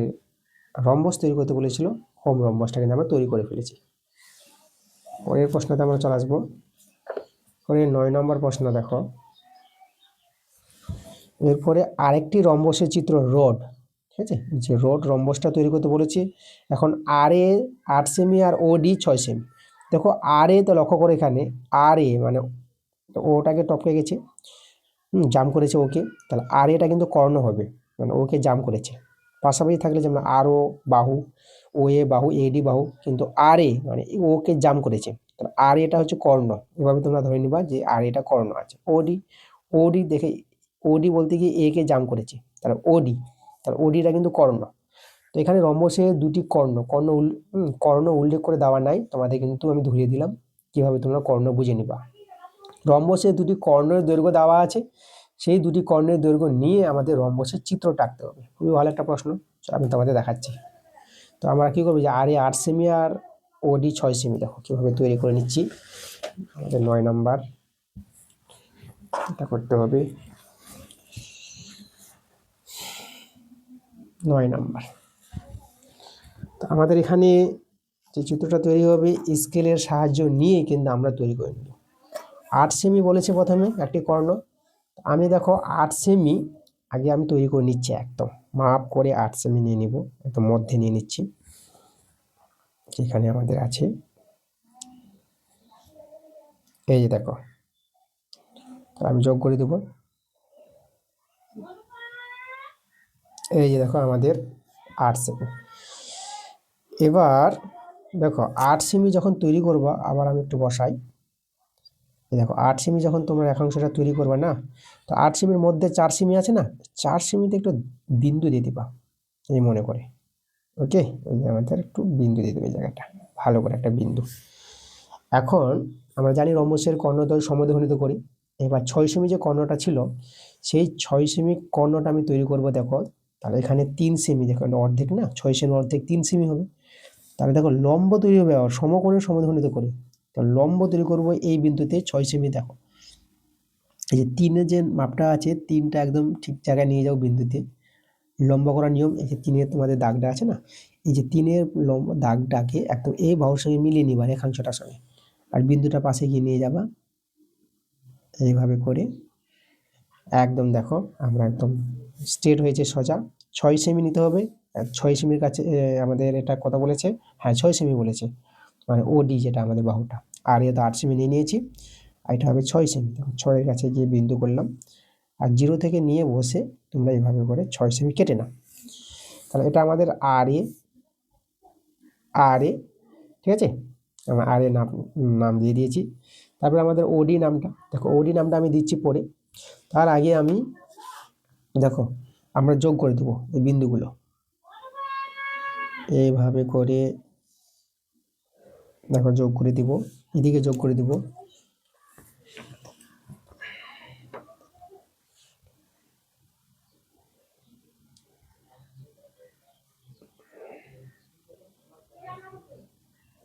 রম্বস তৈরি করতে বলেছিল, হোম রম্বসটা কিন্তু আমরা তৈরি করে ফেলেছি। পরের প্রশ্নতে আমরা চলে আসবো। পরে 9 নম্বর প্রশ্ন দেখো, এরপরে আরেকটি রম্বসের চিত্র রড, ঠিক আছে, যে রড রম্বসটা তৈরি করতে বলেছি। এখন RA 8 সেমি আর OD 6 সেমি। দেখো RA তো লক্ষ্য করে, এখানে RA মানে ওটাকে টপকে গেছে, জাম করেছে ওকে, তাহলে RAটা কিন্তু কর্ণ হবে, মানে ওকে জাম করেছে। পাশাপাশি থাকলে যেমন RO বাহু, OA বাহু, AD বাহু, কিন্তু RA মানে ওকে জাম করেছে, তাহলে RAটা হচ্ছে কর্ণ। এভাবে তোমরা ধরে নিবা যে RAটা কর্ণ আছে। OD দেখে, OD বলতে গিয়ে A কে জাম করেছে, তাহলে ODটা কিন্তু কর্ণ। তো এখানে রম্বসে দুটি কর্ণ উল্লেখ করে দেওয়া নাই, তোমাদের কিন্তু আমি ধরিয়ে দিলাম কিভাবে তোমরা কর্ণ বুঝে নিবা। রম্বসে দুটি কর্ণের দৈর্ঘ্য দেওয়া আছে, সেই দুটি কর্ণের দৈর্ঘ্য নিয়ে আমাদের রম্বসের চিত্র আঁকতে হবে। খুবই ভালো একটা প্রশ্ন, আমি তোমাদের দেখাচ্ছি। তো আমরা কি করবো, যে RA 8 সেমি আর OD 6 সেমি, দেখো কিভাবে তৈরি করে নিচ্ছি। আমাদের 9 নম্বর এটা করতে হবে, 9 নম্বর। তো আমাদের এখানে যে চিত্রটা তৈরি হবে, স্কেলের সাহায্য নিয়ে কিন্তু আমরা তৈরি করে নেব। 8 সেমি বলেছে প্রথমে একটি কর্ণ, আমি দেখো 8 সেমি আগে আমি তৈরি করে নিচ্ছি, একদম মাপ করে 8 সেমি নিয়ে নিব, একদম মধ্যে নিয়ে নিচ্ছি, এখানে আমাদের আছে, এই যে দেখো, আমি যোগ করে দেব। এই যে দেখো আমাদের 8 সেমি। এবার দেখো 8 সেমি যখন তৈরি করবো, আবার আমি একটু বসাই, দেখো 8 সেমি যখন তোমরা রেখাংশটা তৈরি করবে না, তো 8 সেমির মধ্যে 4 সেমি আছে না, 4 সেমিতে একটু বিন্দু দিয়ে দিবা, এই মনে করে। ওকে, এই যে আমাদের একটু বিন্দু দিয়ে দেবে, জায়গাটা ভালো করে একটা বিন্দু। এখন আমরা জানি রম্বসের কর্ণদ্বয় সমদ্বিখণ্ডিত করি। এবার 6 সেমি যে কর্ণটা ছিল, সেই 6 সেমি কর্ণটা আমি তৈরি করব। দেখো তাহলে এখানে 3 সেমি, দেখো অর্ধেক না, 6 সেমি অর্ধেক 3 সেমি হবে। তাহলে দেখো লম্ব তৈরি হবে আবার সমকোণে সমদ্বিখণ্ডিত করে, তো লম্ব তৈরি করব এই বিন্দুতে 6 সেমি। দেখো এই যে 3-এর যে মাপটা আছে, 3টা একদম ঠিক জায়গায় নিয়ে যাও বিন্দুতে। লম্ব করার নিয়ম, এই যে 3-এর তোমাদের দাগটা আছে না, এই যে 3-এর লম্ব দাগটাকে একদম এই বাহুর সঙ্গে মিলিয়ে নিবা, রেখাংশটার সঙ্গে, আর বিন্দুটা পাশে গিয়ে নিয়ে যাবা, এইভাবে করে একদম দেখো আমরা একদম স্ট্রেট হয়েছে সোজা। 6 সেমি নিতে হবে। 6 সেমির কাছে আমাদের এটা কত বলেছে? হ্যাঁ 6 সেমি বলেছে, মানে ওডি যেটা আমাদের বাহুটা। আর এটা 8 সেমি নিয়ে নিয়েছি, আর এটা হবে 6 সেমি। দেখো 6-এর কাছে গিয়ে বিন্দু করলাম, আর 0 থেকে নিয়ে বসে তোমরা এইভাবে করে 6 সেমি কেটে নাও। তাহলে এটা আমাদের আর এ, আর এ, ঠিক আছে, আমরা আর এ নাম নাম দিয়ে দিয়েছি। তারপরে আমাদের ওডি নামটা, দেখো ওডি নামটা আমি দিচ্ছি পরে। তার আগে আমি দেখো আমরা যোগ করে দেবো এই বিন্দুগুলো এইভাবে করে। দেখো যোগ করে দিব, এদিকে যোগ করে দিব।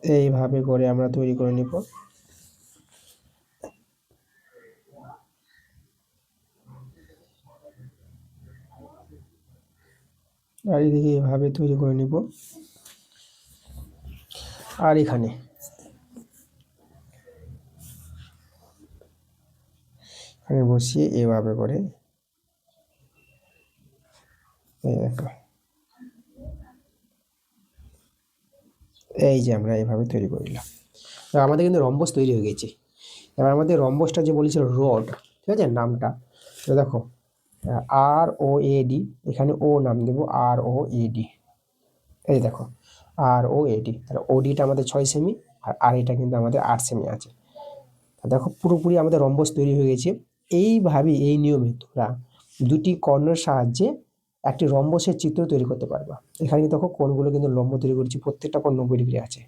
এইভাবে করে আমরা তৈরি করে নিব। আর এদিকে এভাবে তৈরি করে নিব। আর এখানে বসিয়ে এভাবে করে এই দেখো, এই যে আমরা এইভাবে তৈরি করে নিলাম। তো আমাদের কিন্তু রম্বস তৈরি হয়ে গেছে। এবার আমাদের রম্বসটা যে বলেছিল রড, ঠিক আছে, নামটা তো দেখো আর ও এ ডি, এখানে ও নাম দেবো আর ও এ ডি। এই দেখো আর ও এ ডি, তাহলে ওডিটা আমাদের 6 সেমি, আর এটা কিন্তু আমাদের 8 সেমি আছে। দেখো পুরোপুরি আমাদের রম্বস তৈরি হয়ে গেছে। এইভাবে এই নিয়মে তোমরা দুটি কর্ণের সাহায্যে একটি রম্বসের চিত্র তৈরি করতে পারবা। এখানে কিন্তু দেখো কোণগুলো কিন্তু লম্ব তৈরি করেছি, প্রত্যেকটা কোণ 90 ডিগ্রি আছে।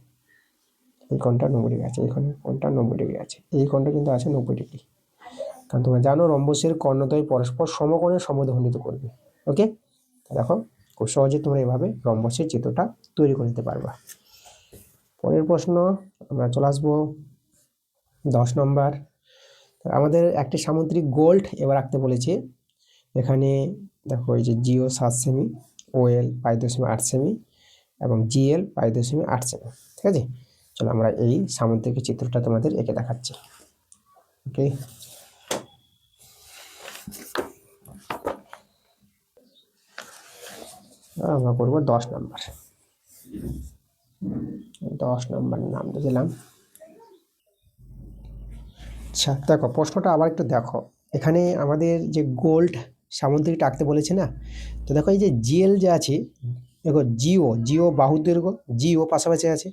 এই কোণটা 90 ডিগ্রি আছে, এই কোণটা 90 ডিগ্রি আছে, এই কোণটা কিন্তু আছে 90 ডিগ্রি। কারণ তোমরা জানো রম্বসের কর্ণদ্বয় পরস্পর সমকোণে সমদ্বিখণ্ডিত করবে। ওকে, দেখো খুব সহজে তোমরা এভাবে রম্বসের চিত্রটা তৈরি করে নিতে পারবা। পরের প্রশ্ন আমরা চলে আসবো 10 নম্বর। আমাদের একটি সামুদ্রিক গোল্ড এবার আঁকতে বলেছে। এখানে দেখো এই যে জিও 7 সেমি, ওএল 5.8 সেমি এবং জিএল 5.8 সেমি, ঠিক আছে। চলো আমরা এই সামুদ্রিক চিত্রটা তোমাদের এঁকে দেখাচ্ছি। ওকে, আমরা করবো 10 নম্বর। 10 নম্বর নাম দিলাম। আচ্ছা দেখো প্রশ্নটা আবার একটু দেখো, এখানে আমাদের যে গোল্ড সামুদ্রিকটা আঁকতে বলেছে না, তো দেখো এই যে জিএল যে আছে, দেখো জিও জিও বাহুর দৈর্ঘ্য, জিও পাশাপাশি আছে,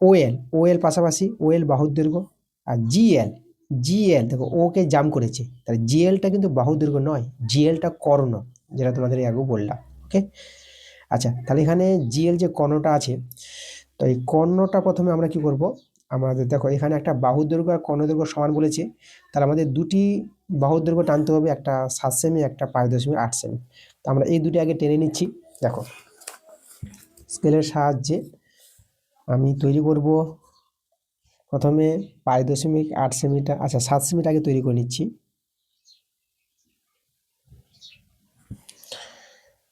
ওএল ওএল পাশাপাশি, ওএল বাহুর দৈর্ঘ্য, আর জিএল জিএল দেখো ওকে জাম করেছে, তাহলে জিএলটা কিন্তু বাহুর দৈর্ঘ্য নয়, জিএলটা কর্ণ, যেটা তোমাদের আগেও বললাম। ওকে, আচ্ছা তাহলে এখানে জিএল যে কর্ণটা আছে, তো এই কর্ণটা প্রথমে আমরা কি করব, আমাদের দেখো এখানে একটা বাহুর দৈর্ঘ্য আর কর্ণ দৈর্ঘ্য সমান বলেছে, তাহলে আমাদের দুটি বাহুর দৈর্ঘ্য টানতে হবে, একটা 7 সেমি একটা 5.8 সেমি। তো আমরা এই দুটি আগে টেনে নিচ্ছি। দেখো স্কেলের সাহায্যে আমি তৈরি করব প্রথমে 5.8 সেমিটা, আচ্ছা 7 সেমিটা আগে তৈরি করে নিচ্ছি।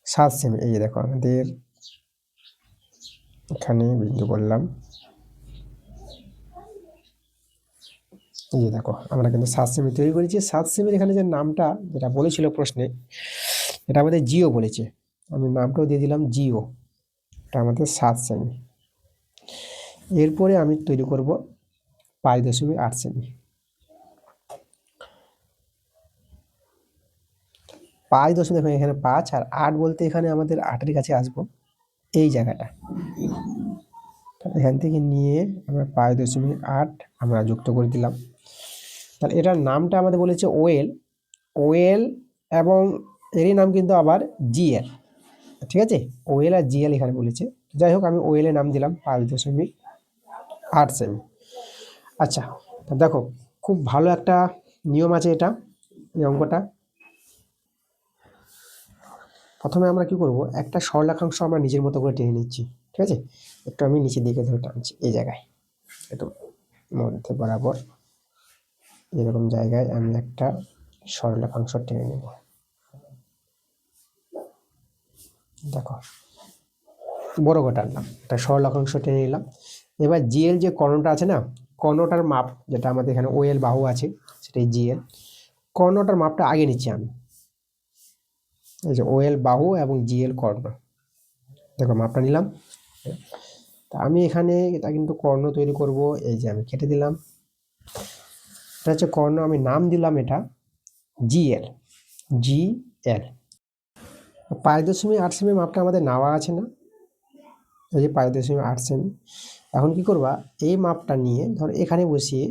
7 সেমি, এই যে দেখো আমাদের এখানে বিন্দু করলাম, এই যে দেখো আমরা কিন্তু 7 সেমি তৈরি করেছি। 7 সেমির এখানে যে নামটা যেটা বলেছিল প্রশ্নে, এটা আমাদের জিও বলেছে, আমি নামটাও দিয়ে দিলাম জিও, এটা আমাদের 7 সেমি। এরপরে আমি তৈরি করব 5.8 সেমি। 5 দশমিক, দেখো এখানে 5 আর 8 বলতে এখানে আমাদের 8-এর কাছে আসবো, এই জায়গাটা এখান থেকে নিয়ে আমরা 5.8 আমরা যুক্ত করে দিলাম। তাহলে এটার নামটা আমাদের বলেছে ওয়েল, ওয়েল এবং এরই নাম কিন্তু আবার জিএল, ঠিক আছে, ওয়েল আর জিএল এখানে বলেছে। যাই হোক আমি ওয়েলের নাম দিলাম 5.8 সেমি। আচ্ছা দেখো খুব ভালো একটা নিয়ম আছে এটা, এই অঙ্কটা। প্রথমে আমরা কি করব, একটা সরলরেখাংশ আমরা নিজের মতো করে টেনে নিচ্ছি, ঠিক আছে, একটু আমি নিচের দিকে ধরে টানছি, এই জায়গায় একটু মধ্যে বরাবর এরকম জায়গায় আমি একটা সরলরেখাংশ টেনে নেব। দেখো বড় করে টানলাম, একটা সরলরেখাংশ টেনে নিলাম। এবার জিএল যে কর্ণটা আছে না, কর্ণটার মাপ যেটা আমাদের এখানে ওএল বাহু আছে সেটাই জিএল, কর্ণটার মাপটা আগে নিচ্ছি আমি। এই যে OL বাহু এবং GL কর্ণ। দেখো মাপটা নিলাম। তা আমি এখানে এটা কিন্তু কর্ণ তৈরি করব। এই যে আমি কেটে দিলাম, এটা হচ্ছে কর্ণ। আমি নাম দিলাম এটা GL। GL 5.8 সেমি মাপটা আমাদের নেওয়া আছে না, এই যে 5.8 সেমি। এখন কি করবা, এই মাপটা নিয়ে ধর এখানে বসিয়ে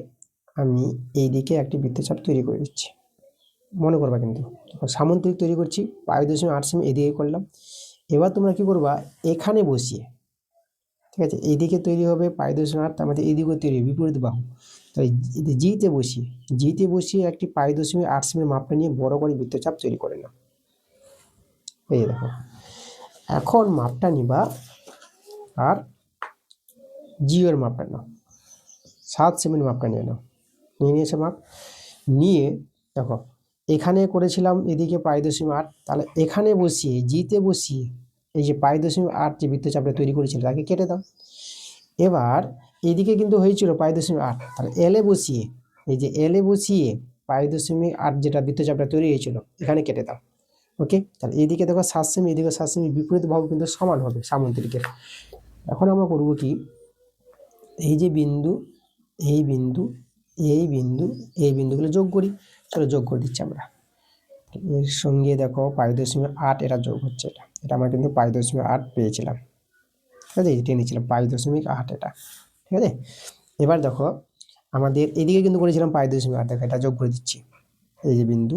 আমি এই দিকে একটি বৃত্তচাপ তৈরি করে দিচ্ছি। মনে করবা কিন্তু সামন্তরিক তৈরি করছি, 5.8 সেমি এদিকে করলাম। এবার তোমরা কি করবা, এখানে বসিয়ে, ঠিক আছে, এইদিকে তৈরি হবে 5.8, তার মধ্যে এইদিকেও তৈরি হবে বিপরীত বাহু। তাই জিতে বসিয়ে একটি 5.8 সেমি মাপটা নিয়ে বড় করে বৃত্তচাপ তৈরি করে নাও। এই দেখো, এখন মাপটা নিবা আর জিওর মাপটা নাও, 7 সেমির মাপটা নিয়ে নাও। নিয়েছে মাপ নিয়ে দেখো এখানে করেছিলাম এদিকে 5.8, তাহলে এখানে বসিয়ে জিতে বসিয়ে এই যে 5.8 যে বৃত্তচাপটা তৈরি করেছিল তাকে কেটে দাও। এবার এদিকে কিন্তু হয়েছিল 5.8, তাহলে এলে বসিয়ে এই যে এলে বসিয়ে 5.8 যেটা বৃত্তচাপটা তৈরি হয়েছিল এখানে কেটে দাও। ওকে, তাহলে এইদিকে দেখো 7 সেমি, এদিকে 7 সেমি, বিপরীত বাহু কিন্তু সমান হবে সামন্তরিকের। এখন আমরা করব কি, এই যে বিন্দু, এই বিন্দু, এই বিন্দু, এই বিন্দুগুলো যোগ করি। চলো যোগ করে দিচ্ছি আমরা। এর সঙ্গে দেখো 5.8 এটা যোগ হচ্ছে, এটা আমরা কিন্তু 5.8 পেয়েছিলাম, ঠিক আছে, এটা নিয়েছিলাম 5.8 এটা, ঠিক আছে। এবার দেখো আমাদের এদিকে কিন্তু করেছিলাম 5.8, দেখো এটা যোগ করে দিচ্ছি। এই যে বিন্দু,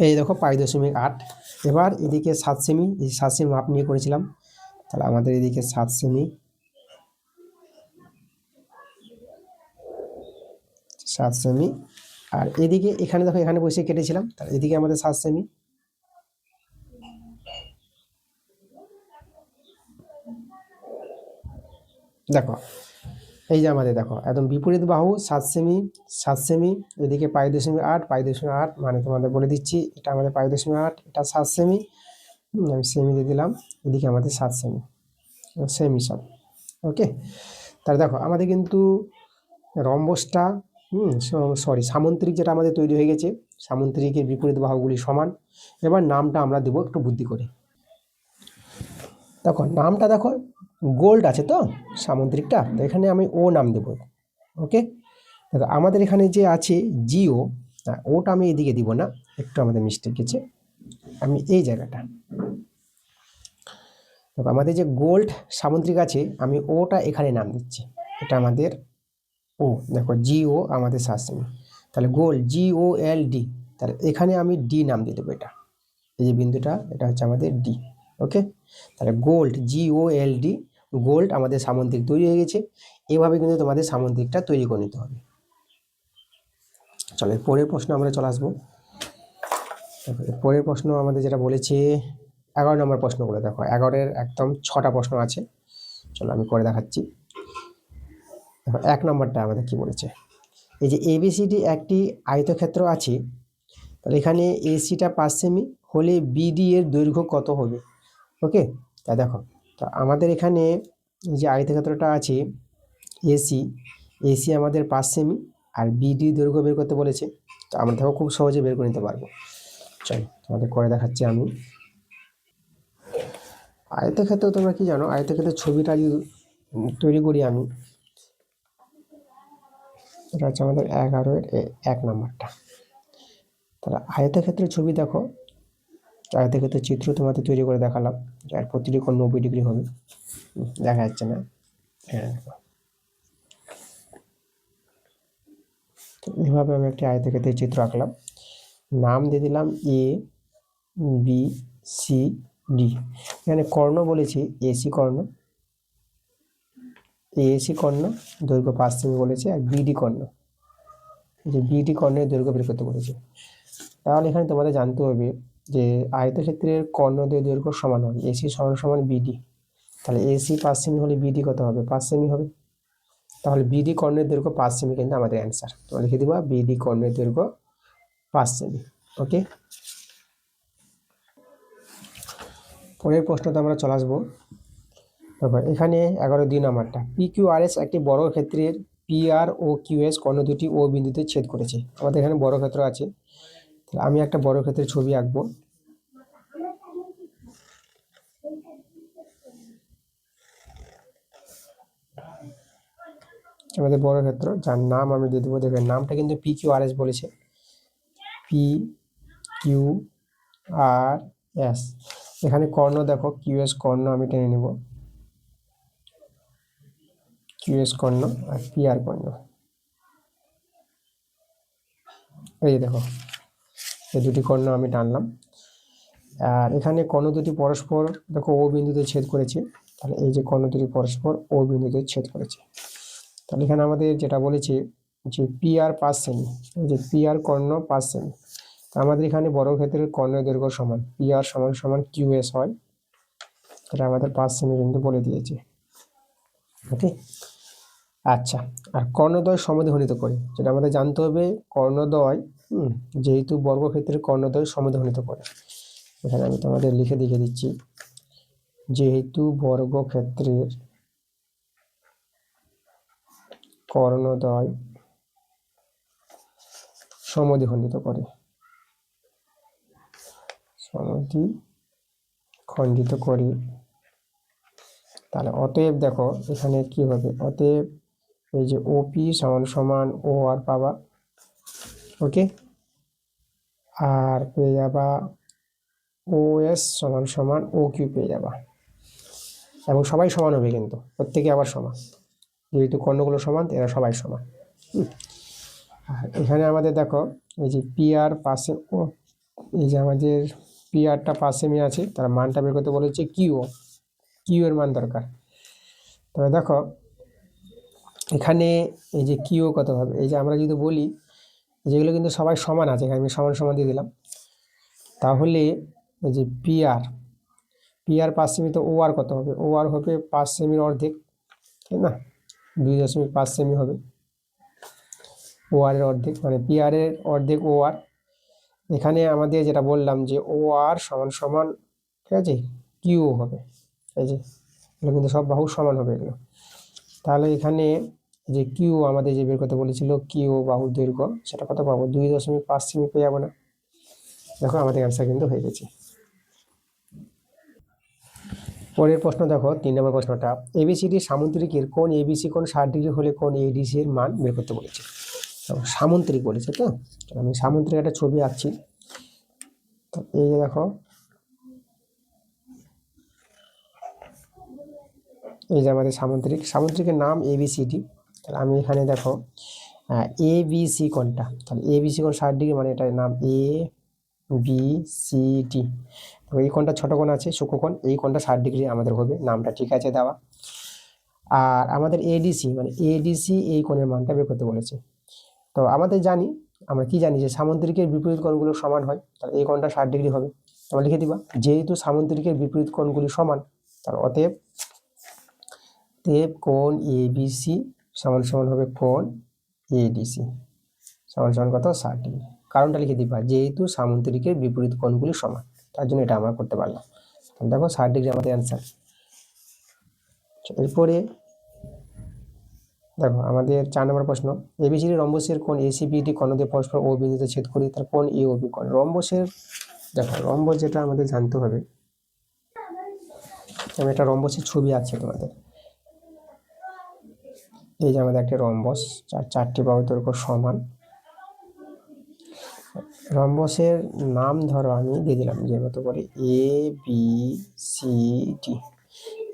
এই দেখো 5.8। এবার এদিকে 7 সেমি, এই 7 সেমি মাপ নিয়ে করেছিলাম, তাহলে আমাদের এদিকে 7 সেমি, 7 সেমি। আর এদিকে এখানে দেখো এখানে বসে কেটেছিলাম, তাহলে এদিকে আমাদের 7 সেমি। দেখো এই যে আমাদের দেখো একদম বিপরীত বাহু 7 সেমি, 7 সেমি, এদিকে 5.8, 5.8 মানে তোমাদের বলে দিচ্ছি এটা আমাদের 5.8, এটা 7 সেমি, আমি সেমি দিয়ে দিলাম, এদিকে আমাদের 7 সেমি, সেমি সব। ওকে, তাহলে দেখো আমাদের কিন্তু রম্বসটা সরি সামন্তরিক যেটা আমাদের তৈরি হয়ে গেছে, সামন্তরিকের বিপরীত বাহুগুলি সমান। এবার নামটা আমরা দেবো একটু বুদ্ধি করে। দেখো নামটা দেখো গোল্ড আছে তো সামুদ্রিকটা, তো এখানে আমি ও নাম দেবো। ওকে, দেখো আমাদের এখানে যে আছে জিও, ওটা আমি এদিকে দিব না, একটু আমাদের মিস্টেক গেছে, আমি এই জায়গাটা। দেখো আমাদের যে গোল্ড সামুদ্রিক আছে, আমি ওটা এখানে নাম দিচ্ছি, এটা আমাদের ও। দেখো জিও আমাদের 7 সেমি, তাহলে গোল্ড GOLD, তাহলে এখানে আমি ডি নাম দিয়ে দেবো। এটা এই যে বিন্দুটা, এটা হচ্ছে আমাদের ডি। ওকে, তাহলে গোল্ড GOLD, গোল্ড আমাদের সামুদ্রিক তৈরি হয়ে গেছে। এভাবে কিন্তু তোমাদের সামুদ্রিকটা তৈরি করে নিতে হবে। চলো পরের প্রশ্ন আমরা চলে আসবো। পরের প্রশ্ন আমাদের যেটা বলেছে 11 নম্বর প্রশ্নগুলো দেখো, 11-এর একদম 6টা প্রশ্ন আছে। চলো আমি করে দেখাচ্ছি। দেখো 1 নম্বরটা আমাদের কি বলেছে, এই যে ABCD একটি আয়তক্ষেত্র আছে, তাহলে এখানে ACটা 5 সেমি হলে BD এর দৈর্ঘ্য কত হবে। ওকে, তা দেখো, তো আমাদের এখানে যে আয়তক্ষেত্রটা আছে এসি আমাদের 5 সেমি আর BD দৈর্ঘ্য বের করতে বলেছে, তো আমরা দেখো খুব সহজে বের করে নিতে পারবো। চল তোমাদের করে দেখাচ্ছি আমি। আয়তক্ষেত্র তোমরা কি জানো, আয়তক্ষেত্রের ছবিটা যদি তৈরি করি আমি, এটা হচ্ছে আমাদের 11-এর 1 নম্বরটা। তাহলে আয়তক্ষেত্রের ছবি দেখো, আয়তক্ষেত্রের চিত্র তোমাদের তৈরি করে দেখালাম, যার প্রতিটি কোণ 90 ডিগ্রি হবে। দেখা যাচ্ছে না, হ্যাঁ এভাবে আমি একটি আয়তক্ষেত্রের চিত্র আঁকলাম, নাম দিয়ে দিলাম ABCD। এখানে কর্ণ বলেছি AC কর্ণ, AC কর্ণ দৈর্ঘ্য 5 সেমি বলেছে, আর BD কর্ণ, যে BD কর্ণের দৈর্ঘ্য বের করতে বলেছে। তাহলে এখানে তোমাদের জানতে হবে যে আয়তক্ষেত্রের কর্ণদ্বয় দৈর্ঘ্য সমান হয়, AC সমান BD, তাহলে AC 5 সেমি হলে BD কত হবে, 5 সেমি হবে। তাহলে BD কর্ণের দৈর্ঘ্য 5 সেমি কিন্তু আমাদের অ্যান্সার। তোমরা লিখে দিবা BD কর্ণের দৈর্ঘ্য 5 সেমি। ওকে, পরের প্রশ্নটা আমরা চলে আসবো। তারপর এখানে 11-2 নাম্বারটা, PQRS একটি বর্গক্ষেত্রের P R O Q S কর্ণ দুটি ও বিন্দুতে ছেদ করেছে। আমাদের এখানে বর্গক্ষেত্র আছে, তাহলে আমি একটা বর্গক্ষেত্রের ছবি আঁকবো। আমাদের বর্গক্ষেত্র, যার নাম আমি দিয়ে দেবো, দেখবেন নামটা কিন্তু পি কিউ আর এস বলেছে, পি কিউ আর এস। এখানে কর্ণ দেখো কিউ এস কর্ণ আমি টেনে নেব, কিউ এস কর্ণ আর পি আর কর্ণ। এই দেখো এই দুটি কর্ণ আমি টানলাম। আর এখানে কর্ণ দুটি পরস্পর দেখো ও বিন্দুতে ছেদ করেছে, তাহলে এই যে কর্ণ দুটি পরস্পর ও বিন্দুতে ছেদ করেছে, তাহলে এখানে আমাদের যেটা বলেছে যে পি আর 5 সেমি, এই যে পি আর কর্ণ 5 সেমি, আমাদের এখানে বর্গক্ষেত্রের কর্ণের দৈর্ঘ্য সমান পি আর সমান সমান কিউ এস হয়, এটা আমাদের 5 সেমি কিন্তু বলে দিয়েছে। ওকে, আচ্ছা, আর কর্ণদ্বয় সমদ্বিখণ্ডিত করে, যেটা আমাদের জানতে হবে, কর্ণদ্বয় যেহেতু বর্গক্ষেত্রের কর্ণদ্বয় সমদ্বিখণ্ডিত করে, এখানে আমি তোমাদের লিখে দেখে দিচ্ছি, যেহেতু বর্গক্ষেত্রের কর্ণদ্বয় সমদ্বিখণ্ডিত করে, সমদ্বিখণ্ডিত করে, তাহলে অতএব দেখো এখানে কি হবে, অতএব এই যে ওপি সমান সমান ও আর পাবা, ওকে, আর পেয়ে যাবা ও এস সমান সমান ও কিউ পেয়ে যাবা, এবং সবাই সমান হবে কিন্তু প্রত্যেকে আবার সমান, যেহেতু কর্ণগুলো সমান এরা সবাই সমান। আর এখানে আমাদের দেখো এই যে পি আর পাশে ও, এই যে আমাদের পি আরটা 5 সেমি আছে, তার মানটা বের করতে বলেছে কিউ, কিউ এর মান দরকার। তবে দেখো এখানে এই যে কিউ কত হবে, এই যে আমরা যদি বলি যেগুলো কিন্তু সবাই সমান আছে, এখানে আমি সমান সমান দিয়ে দিলাম, তাহলে এই যে পি আর 5 সেমি, তো ও আর কত হবে, ও আর হবে 5 সেমির অর্ধেক, তাই না, 2.5 সেমি হবে ও আর এর অর্ধেক, মানে পি আর এর অর্ধেক ও আর। এখানে আমাদের যেটা বললাম যে ও আর সমান সমান, ঠিক আছে, কিউ হবে, এই যে এগুলো কিন্তু সব বাহু সমান হবে এগুলো, তাহলে এখানে যে কিউ আমাদের যে বের করতে বলেছিল কিউ বাহুর দৈর্ঘ্য, সেটা কত পাবো, 2.5 সেমি পেয়ে যাবো না। দেখো আমাদের অ্যান্সার কিন্তু হয়ে গেছে। পরের প্রশ্ন দেখো 3 নম্বর প্রশ্নটা, এবিসিডি সামুদ্রিকের কোন এবিসি কোণ 60 ডিগ্রি হলে কোন এডিসি এর মান বের করতে বলেছে। সামুদ্রিক বলেছে, তো আমি সামুদ্রিক একটা ছবি আঁকছি, তো এই যে দেখো এই যে আমাদের সামুদ্রিকের নাম এবিসিডি, তাহলে আমি এখানে দেখো এ বি সি কোণটা, তাহলে এ বি সি কোণ 60 ডিগ্রি, মানে এটার নাম এ বি সি ডি। এই কোণটা ছোট কোণ আছে সূক্ষ্মকোণ, এই কোণটা 60 ডিগ্রি আমাদের হবে, নামটা ঠিক আছে দেওয়া। আর আমাদের এডিসি, মানে এডিসি এই কোণের মানটা বের করতে বলেছে। তো আমাদের জানি, আমরা কি জানি যে সামুদ্রিকের বিপরীত কোণগুলো সমান হয়, তাহলে এই কোণটা 60 ডিগ্রি হবে, তোমরা লিখে দিবা, যেহেতু সামুদ্রিকের বিপরীত কোণগুলি সমান, তাহলে অতএব কোণ এবিসি সমান সমান হবে কোণ এডিসি সমান সমান কত, 60 ডিগ্রি। কারণটা লিখে দিবা, যেহেতু সামুদ্রিকের বিপরীত কোণগুলি সমান, তার জন্য এটা আমরা করতে পারলাম। দেখো 60 ডিগ্রি আমাদের অ্যান্সার। এরপরে দেখো আমাদের 4 নম্বর প্রশ্ন, এবিসিডি রম্বসের কোণ এসিবিডি কর্ণ দিয়ে পরস্পর ও বিন্দুতে ছেদ করি, তার কোণ এ ও বি কোণ। রম্বসের, দেখো রম্বস যেটা আমাদের জানতে হবে, আমি একটা রম্বসের ছবি আছে তোমাদের, এই যে আমাদের একটা রম্বস, চারটি বাহু দৈর্ঘ্য সমান। রম্বসের নাম ধরো আমি দিয়ে দিলাম যে মতো করে এ বি সি ডি,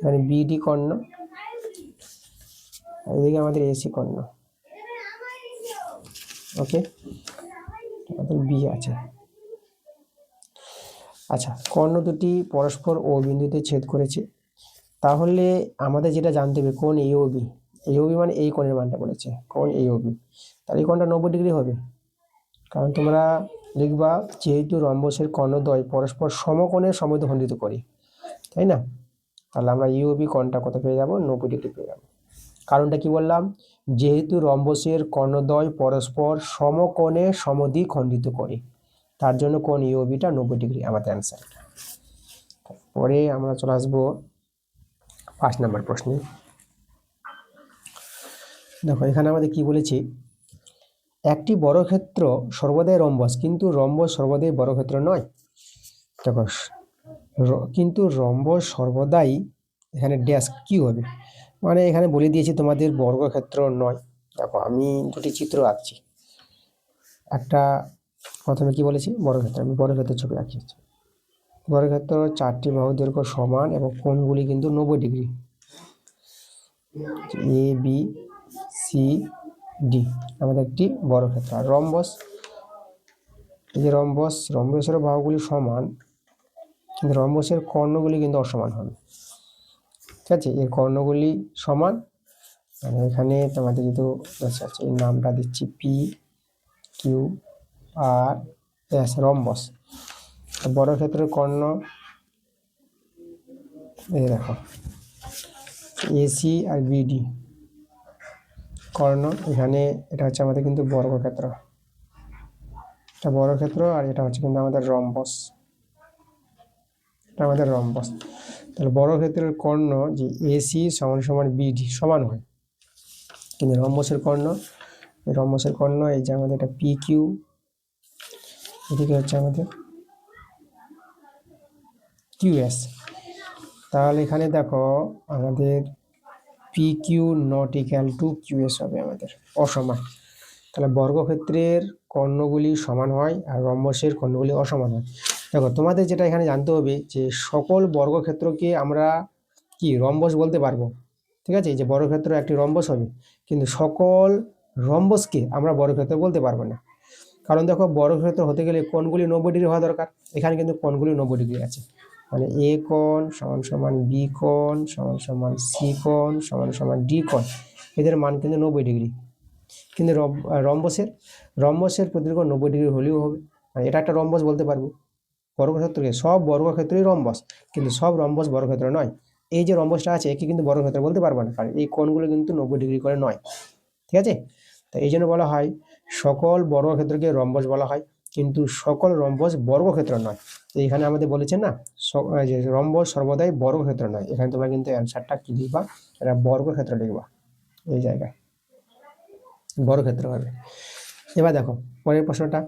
মানে বিডি কর্ণ, এদিকে আমাদের এসি কর্ণ, ওকে, আমাদের বি আছে। আচ্ছা, কর্ণ দুটি পরস্পর ও বিন্দুতে ছেদ করেছে, তাহলে আমাদের যেটা জানতে হবে কোণ এ ও বি, এ ও বি মানে এই কোণের মানটা বলেছে, কোণ এ ও বি, তাহলে এই কোণটা 90 ডিগ্রি হবে, কারণ তোমরা লিখবা যেহেতু রম্বসের কর্ণদ্বয় পরস্পর সমকোণে সমদ্বিখণ্ডিত করি, তাই না, তাহলে আমরা ইউবি কোণটা কত পেয়ে যাব, 90 ডিগ্রি পেয়ে যাব। কারণটা কি বললাম, যেহেতু রম্বসের কর্ণদ্বয় পরস্পর সমকোণে সমদ্বিখণ্ডিত করে, তার জন্য কোণ ইউবিটা 90 ডিগ্রি আমাদের অ্যান্সার। পরে আমরা চলে আসবো 5 নম্বর প্রশ্নে। দেখো এখানে আমাদের কি বলেছি, একটি বর্গক্ষেত্র সর্বদাই রম্বস, কিন্তু রম্বস সর্বদাই বর্গক্ষেত্র নয়। দেখো কিন্তু রম্বস সর্বদাই, এখানে ড্যাশ কি হবে, মানে এখানে বলে দিয়েছি তোমাদের বর্গক্ষেত্র নয়। দেখো আমি দুটি চিত্র আঁকছি, একটা প্রথমে কি বলেছি বর্গক্ষেত্র, আমি বর্গক্ষেত্রের ছবি আঁকিয়েছি। বর্গক্ষেত্র 4টি বাহু দৈর্ঘ্য সমান এবং কোণগুলি কিন্তু 90 degree, A B C D আমাদের একটি বর্গক্ষেত্র। আর রম্বস, এই যে রম্বসের বাহুগুলি সমান, কিন্তু রম্বসের কর্ণগুলি কিন্তু অসমান হবে। ঠিক আছে, এর কর্ণগুলি সমান, মানে এখানে তোমাদের যেহেতু আছে এই নামটা দিচ্ছি P Q R S, rhombus. বর্গক্ষেত্রের কর্ণ এই দেখো এসি আর বিডি কর্ণ, এখানে এটা হচ্ছে আমাদের কিন্তু বর্গক্ষেত্র, এটা বর্গক্ষেত্র, আর এটা হচ্ছে কিন্তু আমাদের রম্বস, এটা আমাদের রম্বস। তাহলে বর্গক্ষেত্রের কর্ণ যে এসি সমান সমান বিডি সমান হয়, কিন্তু রম্বসের কর্ণ এই যে আমাদের এটা পি কিউ, এদিকে হচ্ছে আমাদের কিউএস। তাহলে এখানে দেখো আমাদের P Q not equal to QS হবে আমাদের অসমান। তাহলে বর্গক্ষেত্রের কর্ণগুলি সমান হয় আর রম্বসের কর্ণগুলি অসমান হয়। দেখো তোমাদের যেটা এখানে জানতে হবে যে সকল বর্গক্ষেত্রকে আমরা কি রম্বস বলতে পারবো। ঠিক আছে, যে বর্গক্ষেত্র একটি রম্বস হবে, কিন্তু সকল রম্বসকে আমরা বর্গক্ষেত্র বলতে পারবো না। কারণ দেখো বর্গক্ষেত্র হতে গেলে কোণগুলি 90 ডিগ্রি হওয়া দরকার, এখানে কিন্তু কোণগুলি 90 ডিগ্রি আছে, মানে এ কোণ সমান সমান বি কোণ সমান সমান সি কোণ সমান সমান ডি কোণ, এদের মান কিন্তু 90 ডিগ্রি। কিন্তু রম্বসের প্রতিকোণ 90 ডিগ্রি হলেও হবে, মানে এটা একটা রম্বস বলতে পারবো। বর্গক্ষেত্রকে সব বর্গক্ষেত্রই রম্বস, কিন্তু সব রম্বস বর্গক্ষেত্র নয়। এই যে রম্বসটা আছে একে কিন্তু বর্গক্ষেত্র বলতে পারবো না, কারণ এই কোণগুলো কিন্তু 90 ডিগ্রি করে নয়। ঠিক আছে, তো এই জন্য বলা হয় সকল বর্গক্ষেত্রকে রম্বস বলা হয়, কিন্তু সকল রম্বস বর্গক্ষেত্র নয়। তো এখানে আমাদের বলেছে না যে রম্বস সর্বদাই বর্গক্ষেত্র নয়, এখানে তোমরা কিন্তু অ্যান্সারটা কি লিখবা, এটা বর্গক্ষেত্র লিখবা, এই জায়গায় বর্গক্ষেত্র হবে। এবার দেখো পরের প্রশ্নটা,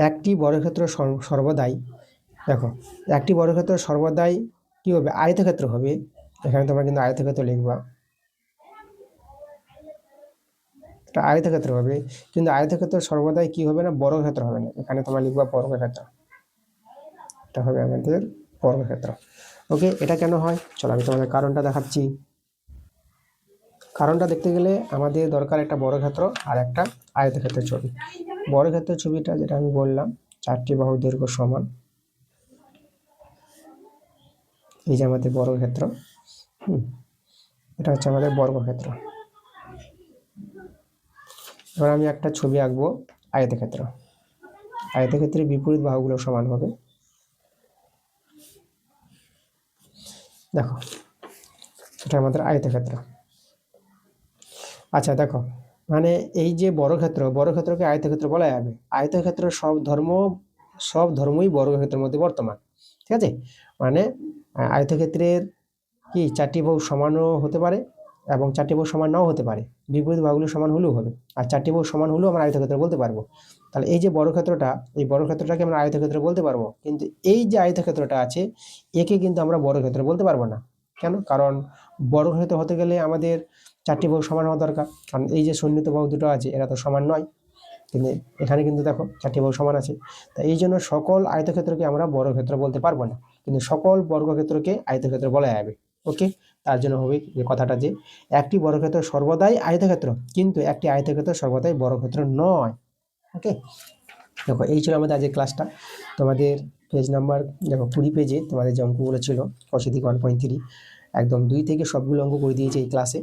একটি বর্গক্ষেত্র সর্বদাই, দেখো একটি বর্গক্ষেত্র সর্বদাই কি হবে, আয়তক্ষেত্র হবে। এখানে তোমরা কিন্তু আয়তক্ষেত্র লিখবা, এটা আয়তক্ষেত্র হবে, কিন্তু আয়তক্ষেত্র সর্বদাই কি হবে না, বর্গক্ষেত্র হবে না। এখানে তোমরা লিখবা বর্গক্ষেত্র, এটা হবে আমাদের বর্গক্ষেত্র। ওকে, এটা কেন হয় চলো আমি তোমাদের কারণটা দেখাচ্ছি। কারণটা দেখতে গেলে আমাদের দরকার একটা বর্গক্ষেত্র আর একটা আয়তক্ষেত্রের ছবি। বর্গক্ষেত্রের ছবিটা যেটা আমি বললাম 4টি বাহু দৈর্ঘ্য সমান, এই যে আমাদের বর্গক্ষেত্র, এটা হচ্ছে আমাদের বর্গক্ষেত্র। এবার আমি একটা ছবি আঁকবো আয়তক্ষেত্র, আয়তক্ষেত্রের বিপরীত বাহুগুলো সমান হবে। দেখো এটা আমাদের আয়তক্ষেত্র। আচ্ছা দেখো, মানে এই যে বর্গক্ষেত্রকে আয়তক্ষেত্র বলা যাবে। আয়তক্ষেত্র সব ধর্মই বর্গক্ষেত্রের মধ্যে বর্তমান। ঠিক আছে, মানে আয়তক্ষেত্রের কি 4টি বাহু সমানও হতে পারে এবং 4টি বাহু সমান নাও হতে পারে, বিপরীত বাহুগুলো সমান হলেও হবে, আর 4টি বাহু সমান হলেও আমরা আয়তক্ষেত্র বলতে পারবো। তাহলে এই যে এই বর্গক্ষেত্রটাকে আমরা আয়তক্ষেত্র বলতে পারবো, কিন্তু এই যে আয়তক্ষেত্রটা আছে একে কিন্তু আমরা বর্গক্ষেত্র বলতে পারবো না। কেন, কারণ বর্গক্ষেত্র হতে গেলে আমাদের 4টি বাহু সমান হওয়া দরকার, কারণ এই যে সন্নিহিত বাহু দুটো আছে এরা তো সমান নয়, কিন্তু এখানে কিন্তু দেখো 4টি বাহু সমান আছে। তাই এই জন্য সকল আয়তক্ষেত্রকে আমরা বর্গক্ষেত্র বলতে পারবো না, কিন্তু সকল বর্গক্ষেত্রকে আয়তক্ষেত্র বলা যাবে। ওকে, তার জন্য হবে যে কথাটা যে একটি বর্গক্ষেত্র সর্বদাই আয়তক্ষেত্র, কিন্তু একটি আয়তক্ষেত্র সর্বদাই বর্গক্ষেত্র নয়। ওকে, দেখো এই ছিল আমাদের আজকের ক্লাসটা। তোমাদের পেজ নাম্বার দেখো 20 পেজে তোমাদের যে অঙ্কগুলো ছিল অসিধিক 1.3 একদম 2 থেকে সবগুলো অঙ্ক করে দিয়েছে এই ক্লাসে।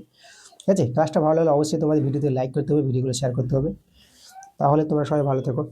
ঠিক আছে, ক্লাসটা ভালো হলে অবশ্যই তোমাদের ভিডিওতে লাইক করতে হবে, ভিডিওগুলো শেয়ার করতে হবে। তাহলে তোমরা সবাই ভালো থেকো।